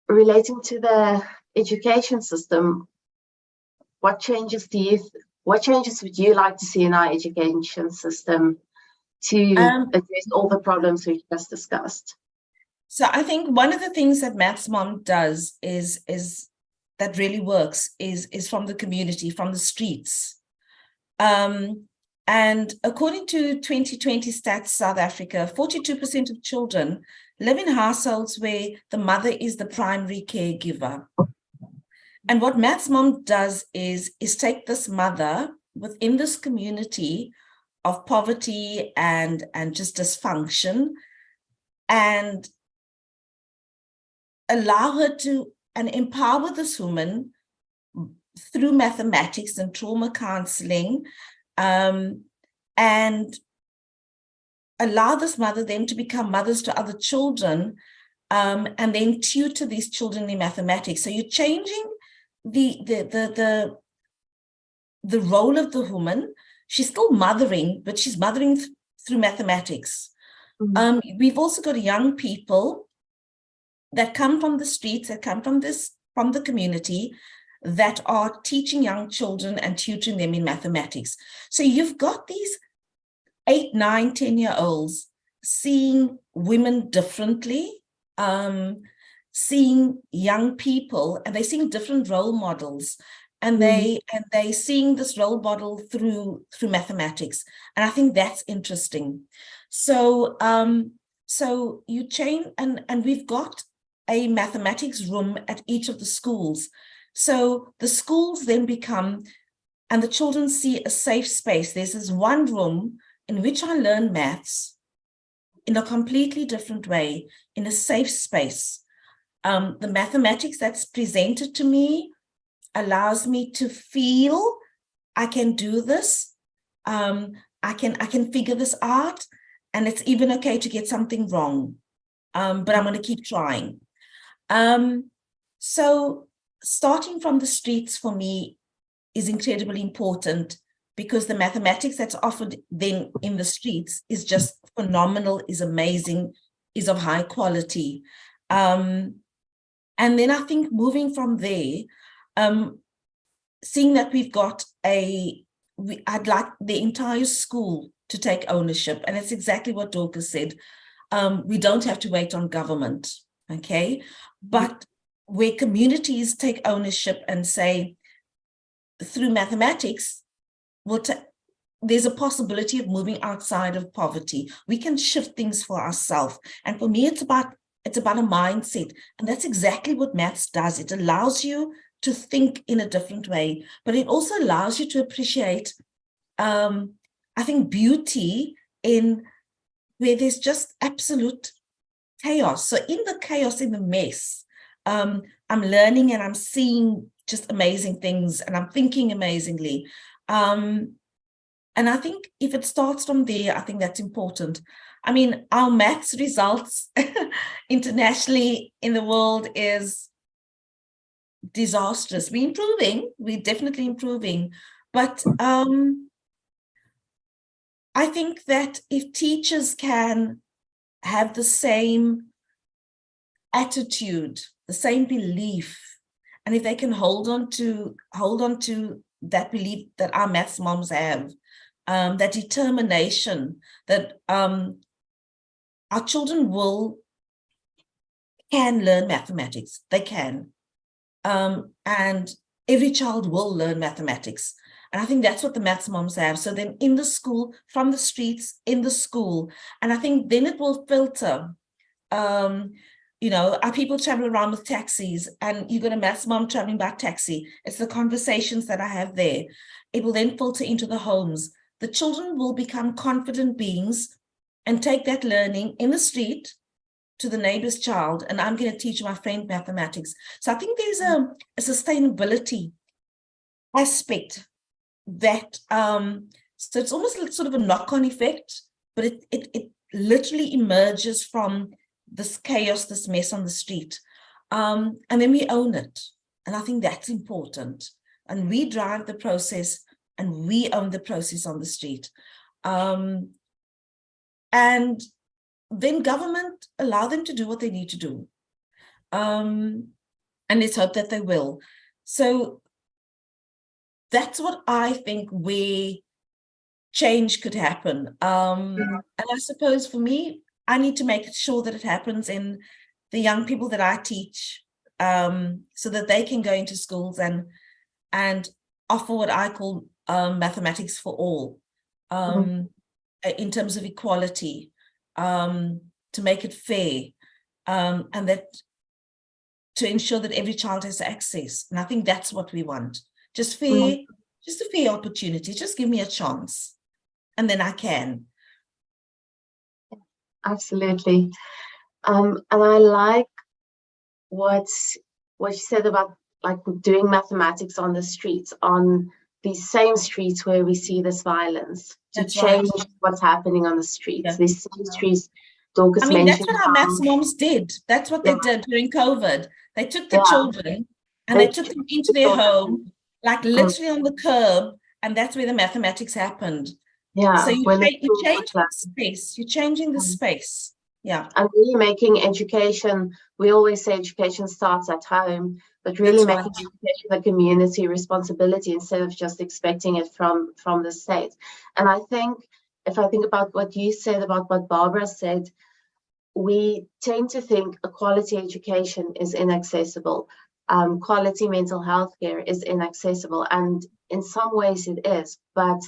relating to the education system, what changes would you like to see in our education system to address all the problems we've just discussed? So I think one of the things that MathsMom does is that really works is from the community, from the streets. And according to 2020 Stats South Africa, 42% of children live in households where the mother is the primary caregiver. And what MathsMom does is take this mother within this community of poverty and just dysfunction, and allow her to and empower this woman through mathematics and trauma counseling, and allow this mother then to become mothers to other children, and then tutor these children in mathematics. So you're changing the role of the woman. She's still mothering, but she's mothering through mathematics. We've also got young people that come from the streets, that come from the community, that are teaching young children and tutoring them in mathematics. So you've got these 8, 9, 10-year-olds seeing women differently, seeing young people, and they're seeing different role models, and they seeing this role model through mathematics. And I think that's interesting. So so you change, and we've got a mathematics room at each of the schools. So the schools then become, and the children see a safe space. There's this one room in which I learn maths in a completely different way, in a safe space. The mathematics that's presented to me allows me to feel I can do this. I can figure this out, and it's even okay to get something wrong, but I'm going to keep trying. So starting from the streets for me is incredibly important, because the mathematics that's offered then in the streets is just phenomenal, is amazing, is of high quality. And then I think moving from there, seeing that we've got I'd like the entire school to take ownership. And it's exactly what Dorcas said. We don't have to wait on government, okay? But where communities take ownership and say, through mathematics, there's a possibility of moving outside of poverty. We can shift things for ourselves. And for me, it's about a mindset. And that's exactly what maths does. It allows you to think in a different way, but it also allows you to appreciate, I think, beauty in where there's just absolute chaos. So in the chaos, in the mess, I'm learning and I'm seeing just amazing things, and I'm thinking amazingly. And I think if it starts from there, I think that's important. I mean, our maths results internationally in the world is disastrous. We're improving, we're definitely improving. But I think that if teachers can have the same attitude, the same belief, and if they can hold on to that belief that our maths moms have, that determination that our children can learn mathematics. They can. And every child will learn mathematics. And I think that's what the maths moms have. So then in the school, from the streets, in the school, and I think then it will filter. You know, our people travel around with taxis, and you got a maths mom traveling by taxi. It's the conversations that I have there. It will then filter into the homes. The children will become confident beings and take that learning in the street to the neighbor's child, and I'm going to teach my friend mathematics. So I think there's a sustainability aspect that, so it's almost like sort of a knock-on effect, but it literally emerges from this chaos, this mess on the street. And then we own it. And I think that's important. And we drive the process and we own the process on the street. And then government allow them to do what they need to do. And let's hope that they will. So that's what I think where change could happen. And I suppose for me, I need to make sure that it happens in the young people that I teach, so that they can go into schools and offer what I call mathematics for all, in terms of equality, to make it fair, and that to ensure that every child has access. And I think that's what we want. Just fair, just a fair opportunity. Just give me a chance, and then I can. Absolutely. And I like what you said about like doing mathematics on the streets, on these same streets where we see this violence, to change what's happening on the streets. These same streets, Dorcas mentioned. That's what our maths moms did. That's what they did during COVID. They took the children and they took them into their home, like literally on the curb, and that's where the mathematics happened. So you're changing the space. You're changing the space. Yeah. And really making education, we always say education starts at home, but really making education a community responsibility instead of just expecting it from the state. And I think, if I think about what you said about what Barbara said, we tend to think a quality education is inaccessible. Quality mental health care is inaccessible. And in some ways it is, but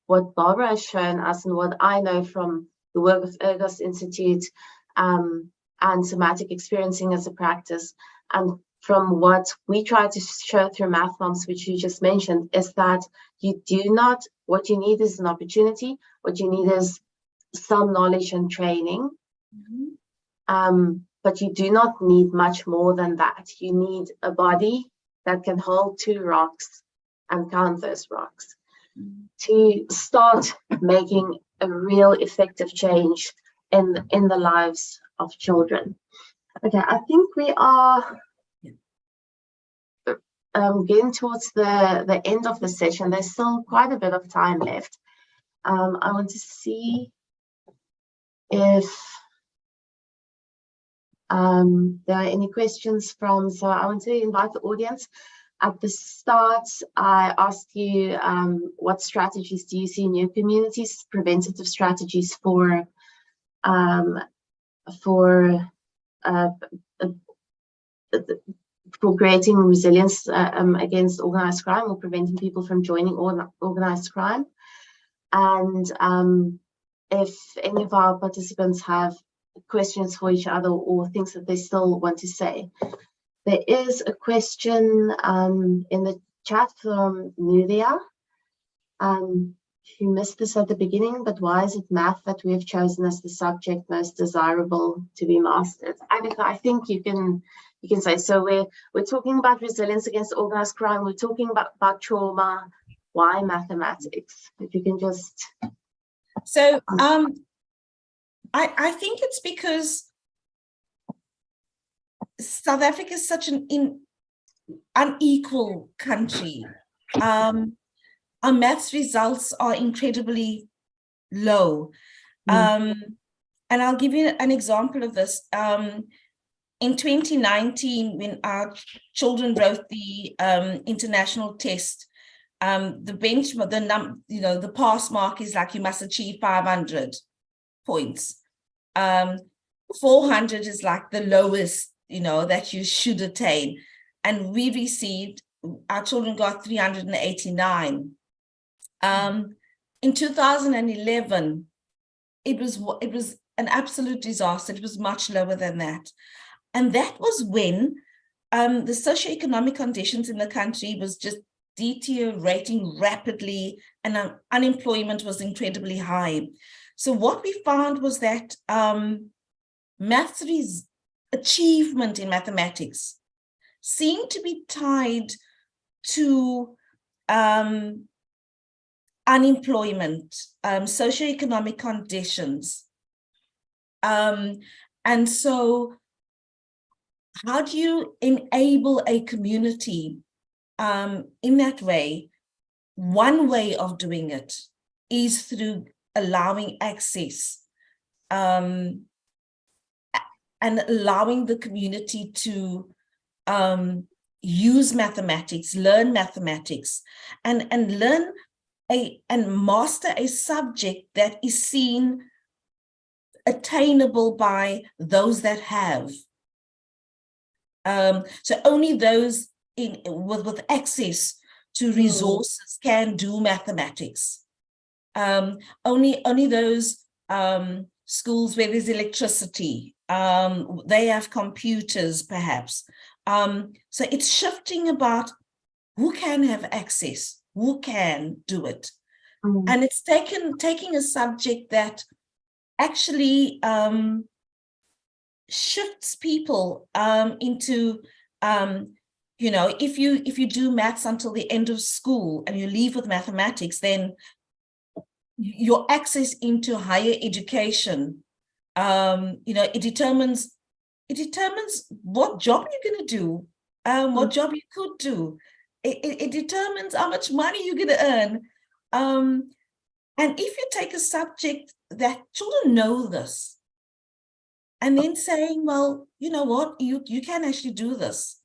what Barbara has shown us and what I know from the work of Ergos Institute and somatic experiencing as a practice, and from what we try to show through Math Moms, which you just mentioned, is that what you need is an opportunity, what you need is some knowledge and training, but you do not need much more than that. You need a body that can hold 2 rocks and count those rocks to start making a real effective change in the lives of children. Okay, I think we are getting towards the end of the session. There's still quite a bit of time left. I want to see if there are any questions so I want to invite the audience. At the start, I asked you what strategies do you see in your communities, preventative strategies for creating resilience against organized crime, or preventing people from joining organized crime. And if any of our participants have questions for each other or things that they still want to say. There is a question in the chat from Nuria. She missed this at the beginning, but why is it math that we have chosen as the subject most desirable to be mastered? Agatha, I think you can say, so we're talking about resilience against organized crime, we're talking about trauma. Why mathematics? If you can just... So I think it's because South Africa is such an unequal country. Our maths results are incredibly low. And I'll give you an example of this. In 2019, when our children wrote the international test, The benchmark, the pass mark is like you must achieve 500 points. 400 is like the lowest, that you should attain. And we received, our children got 389. In 2011, it was an absolute disaster. It was much lower than that. And that was when the socioeconomic conditions in the country was just deteriorating rapidly, and unemployment was incredibly high. So what we found was that maths achievement in mathematics seemed to be tied to unemployment, socioeconomic conditions. And so how do you enable a community in that way? One way of doing it is through allowing access and allowing the community to use mathematics, learn mathematics, and learn and master a subject that is seen attainable by those that have. So only those with access to resources can do mathematics. Only those schools where there's electricity, they have computers perhaps. So it's shifting about who can have access, who can do it. And it's taking a subject that actually shifts people into, if you do maths until the end of school and you leave with mathematics, then your access into higher education, it determines what job you're going to do, what job you could do. It determines how much money you're going to earn. And if you take a subject that children know this, and then saying, well, you know what, you can actually do this.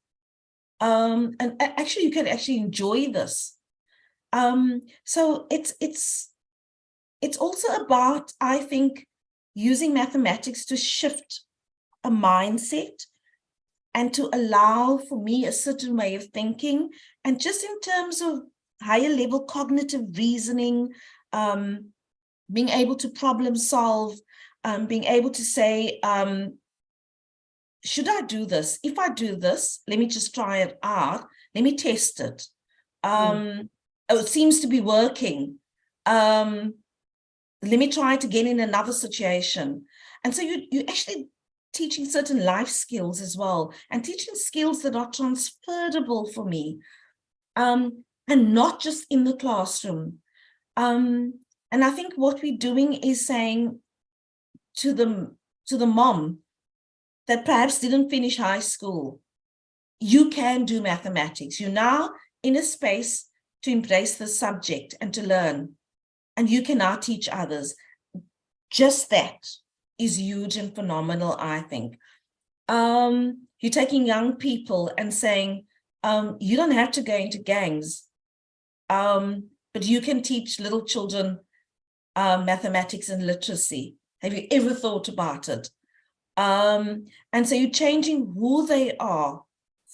And actually, you can actually enjoy this. So it's also about, I think, using mathematics to shift a mindset and to allow, for me, a certain way of thinking. And just in terms of higher level cognitive reasoning, being able to problem solve, being able to say, should I do this? If I do this, let me just try it out. Let me test it. Oh, it seems to be working. Let me try it again in another situation. And so you're actually teaching certain life skills as well, and teaching skills that are transferable for me, and not just in the classroom. And I think what we're doing is saying to the mom that perhaps didn't finish high school, you can do mathematics. You're now in a space to embrace the subject and to learn, and you can now teach others. Just that is huge and phenomenal, I think. You're taking young people and saying, you don't have to go into gangs, but you can teach little children mathematics and literacy. Have you ever thought about it? And so you're changing who they are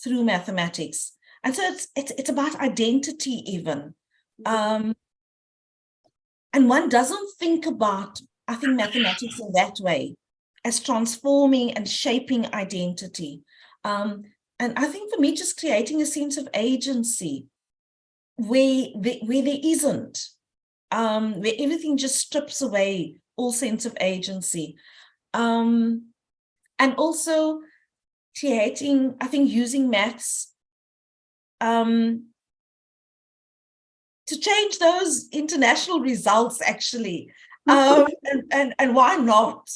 through mathematics. And so it's about identity even. And one doesn't think about, I think, mathematics in that way, as transforming and shaping identity. And I think for me, just creating a sense of agency where there isn't, where everything just strips away all sense of agency. And also creating, I think, using maths to change those international results, actually. And why not?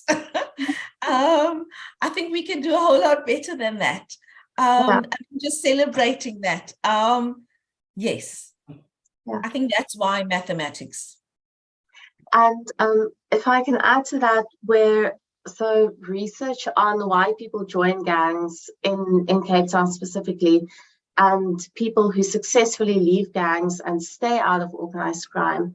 I think we can do a whole lot better than that. And just celebrating that. Yes, I think that's why mathematics. And if I can add to that, so research on why people join gangs in Cape Town specifically and people who successfully leave gangs and stay out of organized crime,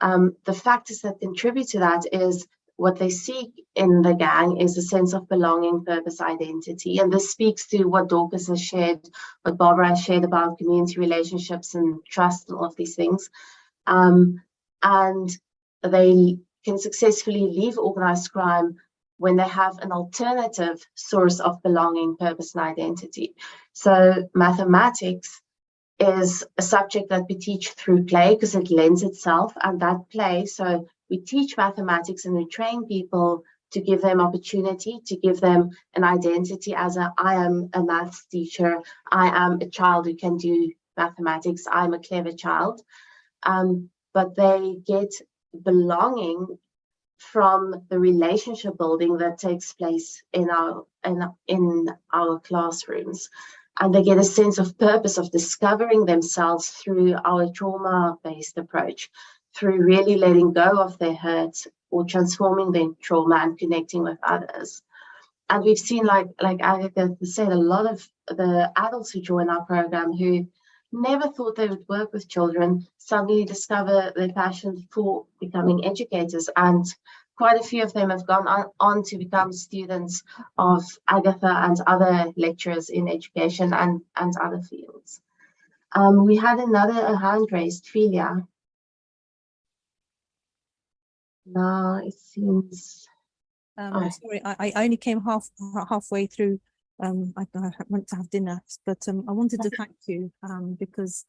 the factors that contribute to that is what they seek in the gang is a sense of belonging, purpose, identity. And this speaks to what Dorcas has shared, what Barbara has shared about community relationships and trust and all of these things. And they can successfully leave organized crime when they have an alternative source of belonging, purpose, and identity. So mathematics is a subject that we teach through play because it lends itself, and that play, so we teach mathematics and we train people to give them opportunity, to give them an identity as I am a maths teacher, I am a child who can do mathematics, I'm a clever child. But they get belonging from the relationship building that takes place in our classrooms. And they get a sense of purpose of discovering themselves through our trauma-based approach, through really letting go of their hurts or transforming their trauma and connecting with others. And we've seen, like Agatha said, a lot of the adults who join our program who never thought they would work with children suddenly discover their passion for becoming educators. And quite a few of them have gone on to become students of Agatha and other lecturers in education and other fields. We had a hand raised, Philia. Now it seems. Sorry, I only came halfway through. I went to have dinner, but I wanted to thank you because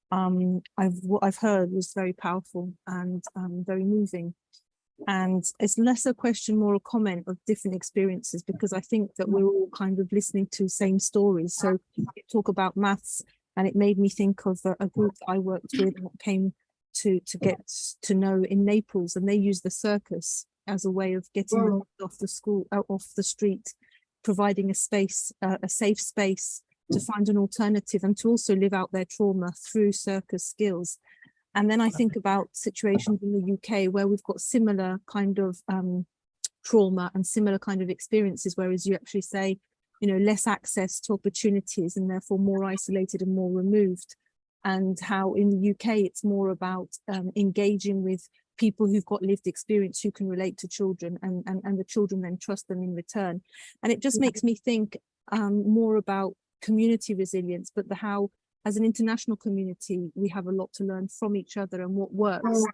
what I've heard was very powerful and very moving. And it's less a question, more a comment of different experiences, because I think that we're all kind of listening to same stories. So you talk about maths, and it made me think of a group that I worked with that came to get to know in Naples, and they use the circus as a way of getting them off the street, providing a space, a safe space to find an alternative and to also live out their trauma through circus skills. And then I think about situations in the UK where we've got similar kind of trauma and similar kind of experiences, whereas you actually say, you know, less access to opportunities and therefore more isolated and more removed. And how in the UK it's more about engaging with people who've got lived experience who can relate to children, and the children then trust them in return. And it just makes me think more about community resilience, but how as an international community we have a lot to learn from each other and what works.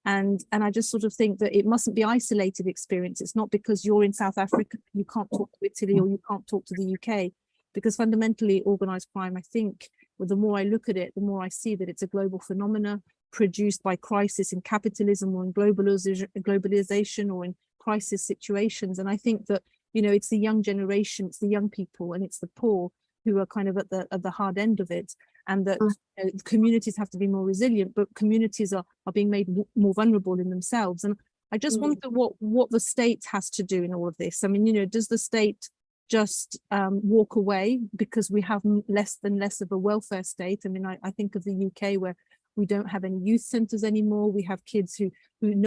And I just sort of think that it mustn't be isolated experience. It's not because you're in South Africa you can't talk to Italy or you can't talk to the UK, because fundamentally organized crime, I think, well, the more I look at it, the more I see that it's a global phenomena produced by crisis in capitalism or in globalization or in crisis situations. And I think that, you know, it's the young generation, it's the young people, and it's the poor who are kind of at the hard end of it. And that you know, communities have to be more resilient, but communities are being made more vulnerable in themselves. And I just wonder what the state has to do in all of this. I mean, you know, does the state just walk away because we have less of a welfare state? I mean, I think of the UK where we don't have any youth centres anymore. We have kids who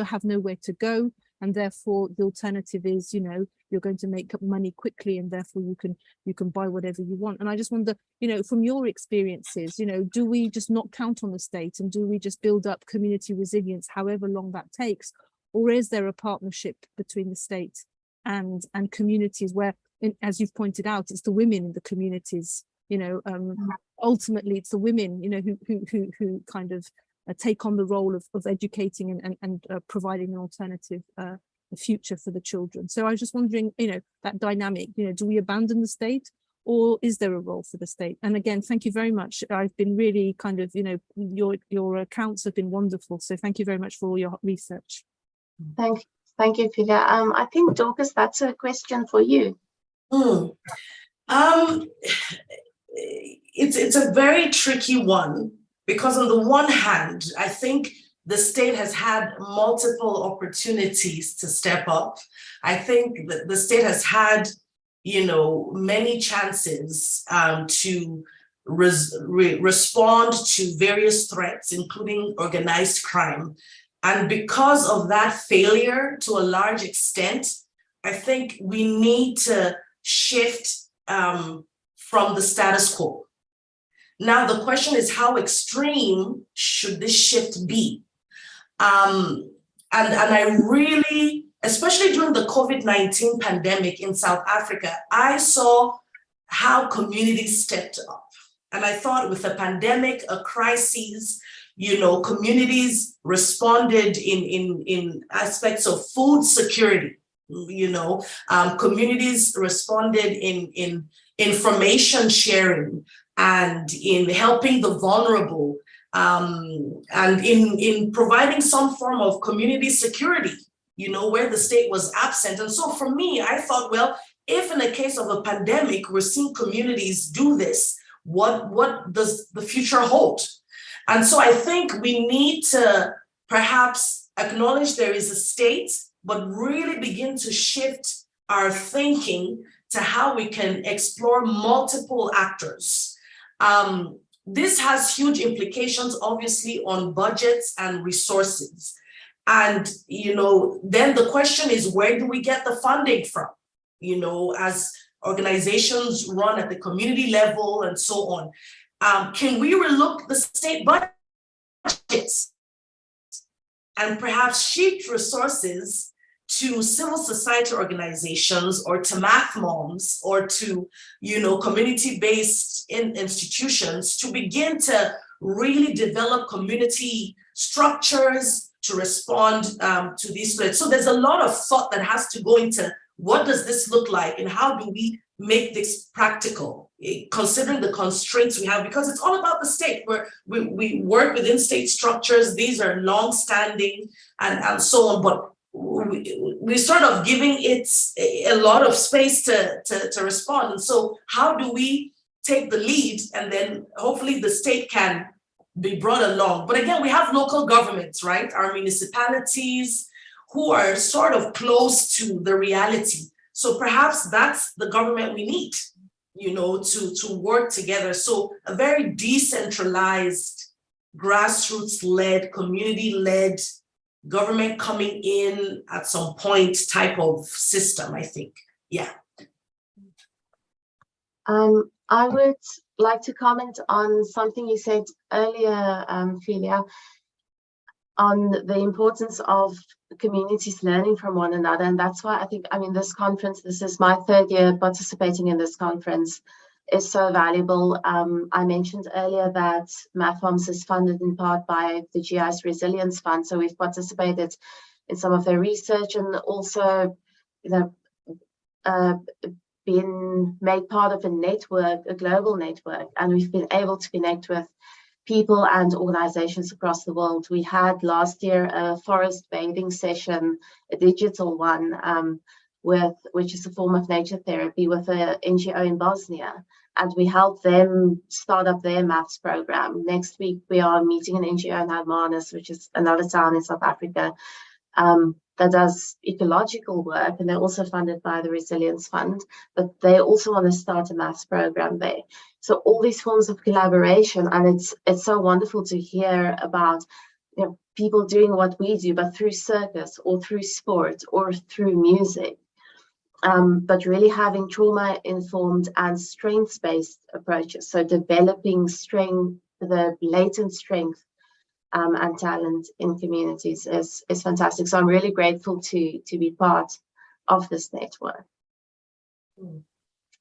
have nowhere to go, and therefore the alternative is, you know, you're going to make up money quickly, and therefore you can buy whatever you want. And I just wonder, you know, from your experiences, you know, do we just not count on the state, and do we just build up community resilience, however long that takes, or is there a partnership between the state and communities where, as you've pointed out, it's the women in the communities, you know, ultimately it's the women, you know, who kind of take on the role of educating and providing an alternative future for the children. So I was just wondering, you know, that dynamic, you know, do we abandon the state, or is there a role for the state? And again, thank you very much. I've been really kind of, you know, your accounts have been wonderful. So thank you very much for all your research. Thank you, Philia. I think, Dorcas, that's a question for you. It's a very tricky one, because on the one hand, I think the state has had multiple opportunities to step up. I think that the state has had, you know, many chances to respond to various threats, including organized crime. And because of that failure, to a large extent, I think we need to shift from the status quo. Now, the question is, how extreme should this shift be? And I really, especially during the COVID-19 pandemic in South Africa, I saw how communities stepped up. And I thought with a pandemic, a crisis, you know, communities responded in aspects of food security, you know, communities responded in information sharing and in helping the vulnerable, and in providing some form of community security, you know, where the state was absent. And so for me, I thought, well, if in the case of a pandemic, we're seeing communities do this, what does the future hold? And so I think we need to perhaps acknowledge there is a state, but really begin to shift our thinking to how we can explore multiple actors. This has huge implications, obviously, on budgets and resources. And, you know, then the question is, where do we get the funding from? You know, as organizations run at the community level and so on. Can we relook the state budgets and perhaps shift resources to civil society organizations or to math moms or to, you know, community-based institutions to begin to really develop community structures to respond to these threats? So there's a lot of thought that has to go into what does this look like and how do we make this practical, considering the constraints we have, because it's all about the state, where we work within state structures. These are long-standing and so on, but we're sort of giving it a lot of space to respond. And so how do we take the lead, and then hopefully the state can be brought along? But again, we have local governments, right? Our municipalities, who are sort of close to the reality. So perhaps that's the government we need, you know, to work together. So a very decentralized, grassroots-led, community-led government coming in at some point type of system, I think. Yeah. I would like to comment on something you said earlier, Philia, on the importance of communities learning from one another. And that's why I think, I mean, this conference, this is my third year participating in this conference, is so valuable. I mentioned earlier that MathFarms is funded in part by the GI's Resilience Fund. So we've participated in some of their research and also, you know, been made part of a network, a global network, and we've been able to connect with people and organizations across the world. We had last year a forest bathing session, a digital one, which is a form of nature therapy with an NGO in Bosnia. And we helped them start up their maths program. Next week, we are meeting an NGO in Hermanus, which is another town in South Africa, that does ecological work, and they're also funded by the Resilience Fund, but they also want to start a maths program there. So all these forms of collaboration, and it's so wonderful to hear about, you know, people doing what we do, but through circus or through sport or through music, but really having trauma-informed and strengths-based approaches. So developing strength, the latent strength and talent in communities is fantastic. So I'm really grateful to be part of this network.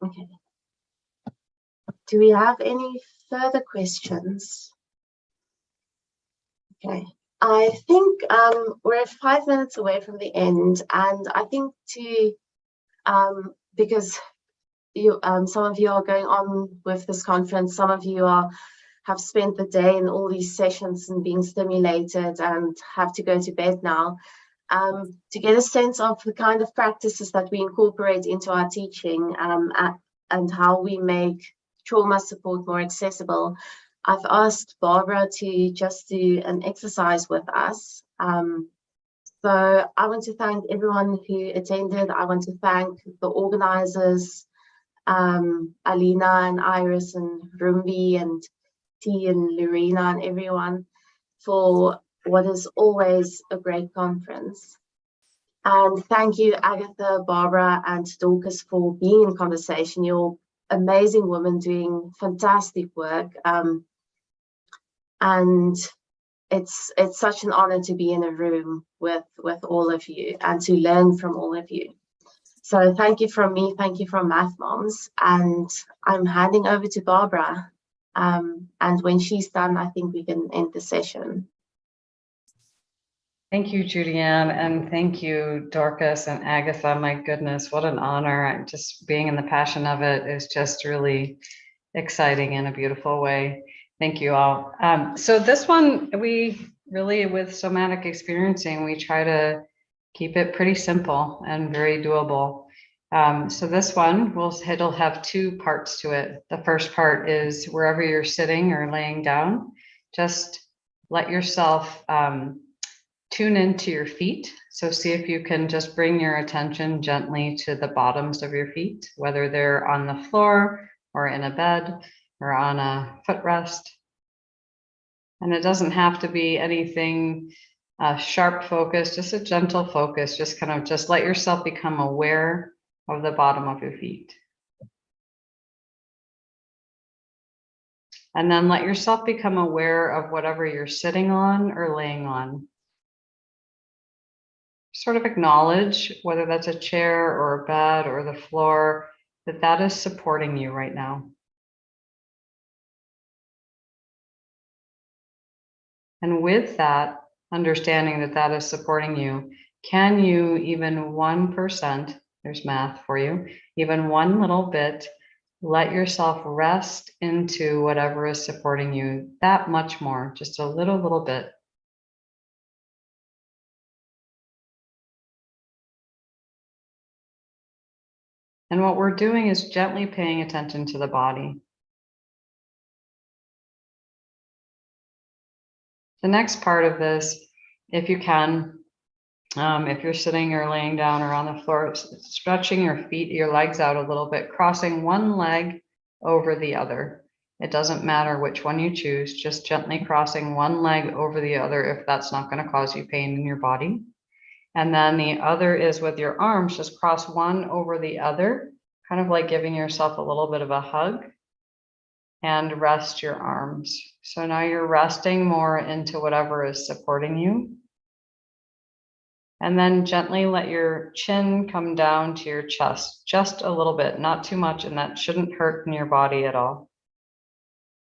Okay. Do we have any further questions? Okay. I think we're 5 minutes away from the end, and I think because you, some of you are going on with this conference, some of you have spent the day in all these sessions and being stimulated and have to go to bed now. To get a sense of the kind of practices that we incorporate into our teaching and how we make trauma support more accessible, I've asked Barbara to just do an exercise with us. So I want to thank everyone who attended. I want to thank the organizers, Alina and Iris and Rumbi and T and Lorena and everyone, for what is always a great conference. And thank you, Agatha, Barbara, and Dorcas for being in conversation. Your amazing women doing fantastic work. And it's such an honor to be in a room with all of you and to learn from all of you. So thank you from me, thank you from Math Moms, and I'm handing over to Barbara. And when she's done, I think we can end the session. Thank you, Judy-Ann, and thank you, Dorcas and Agatha. My goodness, what an honor. Just being in the passion of it is just really exciting in a beautiful way. Thank you all. So this one, we really, with somatic experiencing, we try to keep it pretty simple and very doable. So this one, it'll have two parts to it. The first part is wherever you're sitting or laying down, just let yourself tune into your feet. So see if you can just bring your attention gently to the bottoms of your feet, whether they're on the floor or in a bed or on a footrest. And it doesn't have to be anything sharp focus, just a gentle focus, just kind of just let yourself become aware of the bottom of your feet. And then let yourself become aware of whatever you're sitting on or laying on. Sort of acknowledge whether that's a chair or a bed or the floor, that is supporting you right now. And with that understanding that is supporting you, can you even 1%, there's math for you, even one little bit, let yourself rest into whatever is supporting you that much more, just a little bit. And what we're doing is gently paying attention to the body. The next part of this, if you can, if you're sitting or laying down or on the floor, stretching your feet, your legs out a little bit, crossing one leg over the other. It doesn't matter which one you choose, just gently crossing one leg over the other if that's not going to cause you pain in your body. And then the other is with your arms, just cross one over the other, kind of like giving yourself a little bit of a hug, and rest your arms. So now you're resting more into whatever is supporting you. And then gently let your chin come down to your chest, just a little bit, not too much, and that shouldn't hurt in your body at all.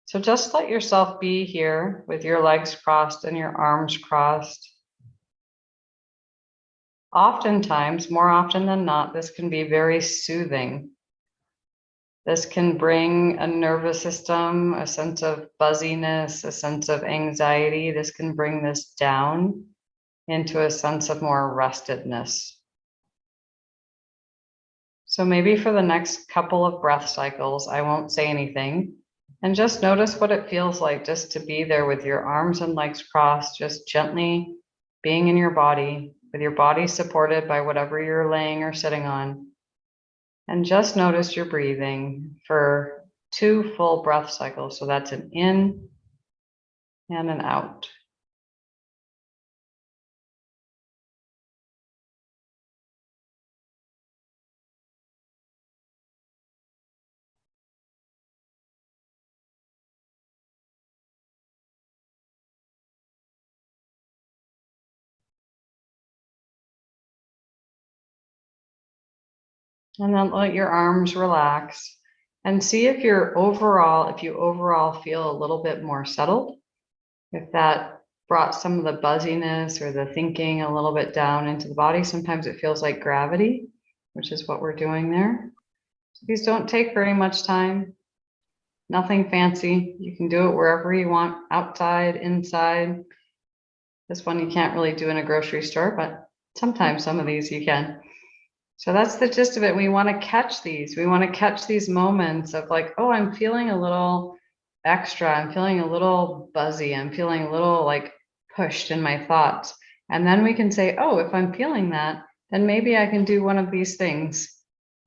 So just let yourself be here with your legs crossed and your arms crossed. Oftentimes, more often than not, this can be very soothing. This can bring a nervous system, a sense of fuzziness, a sense of anxiety. This can bring this down into a sense of more restedness. So maybe for the next couple of breath cycles, I won't say anything, and just notice what it feels like just to be there with your arms and legs crossed, just gently being in your body, with your body supported by whatever you're laying or sitting on. And just notice your breathing for 2 full breath cycles. So that's an in and an out. And then let your arms relax and see if you overall feel a little bit more settled, if that brought some of the buzziness or the thinking a little bit down into the body. Sometimes it feels like gravity, which is what we're doing there. These don't take very much time, nothing fancy. You can do it wherever you want, outside, inside. This one you can't really do in a grocery store, but sometimes some of these you can. So that's the gist of it. We want to catch these. We want to catch these moments of like, oh, I'm feeling a little extra. I'm feeling a little buzzy. I'm feeling a little like pushed in my thoughts. And then we can say, oh, if I'm feeling that, then maybe I can do one of these things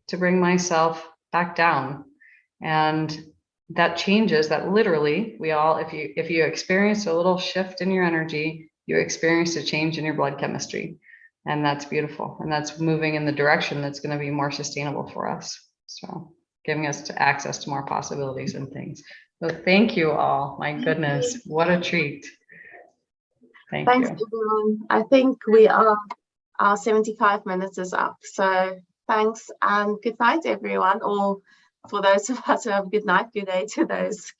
to bring myself back down. And that changes that literally we all, if you experience a little shift in your energy, you experience a change in your blood chemistry. And that's beautiful. And that's moving in the direction that's going to be more sustainable for us. So giving us access to more possibilities and things. So thank you all. My goodness, what a treat. Thanks, everyone. I think our 75 minutes is up. So thanks and good night, everyone. Or for those of us who have good night, good day to those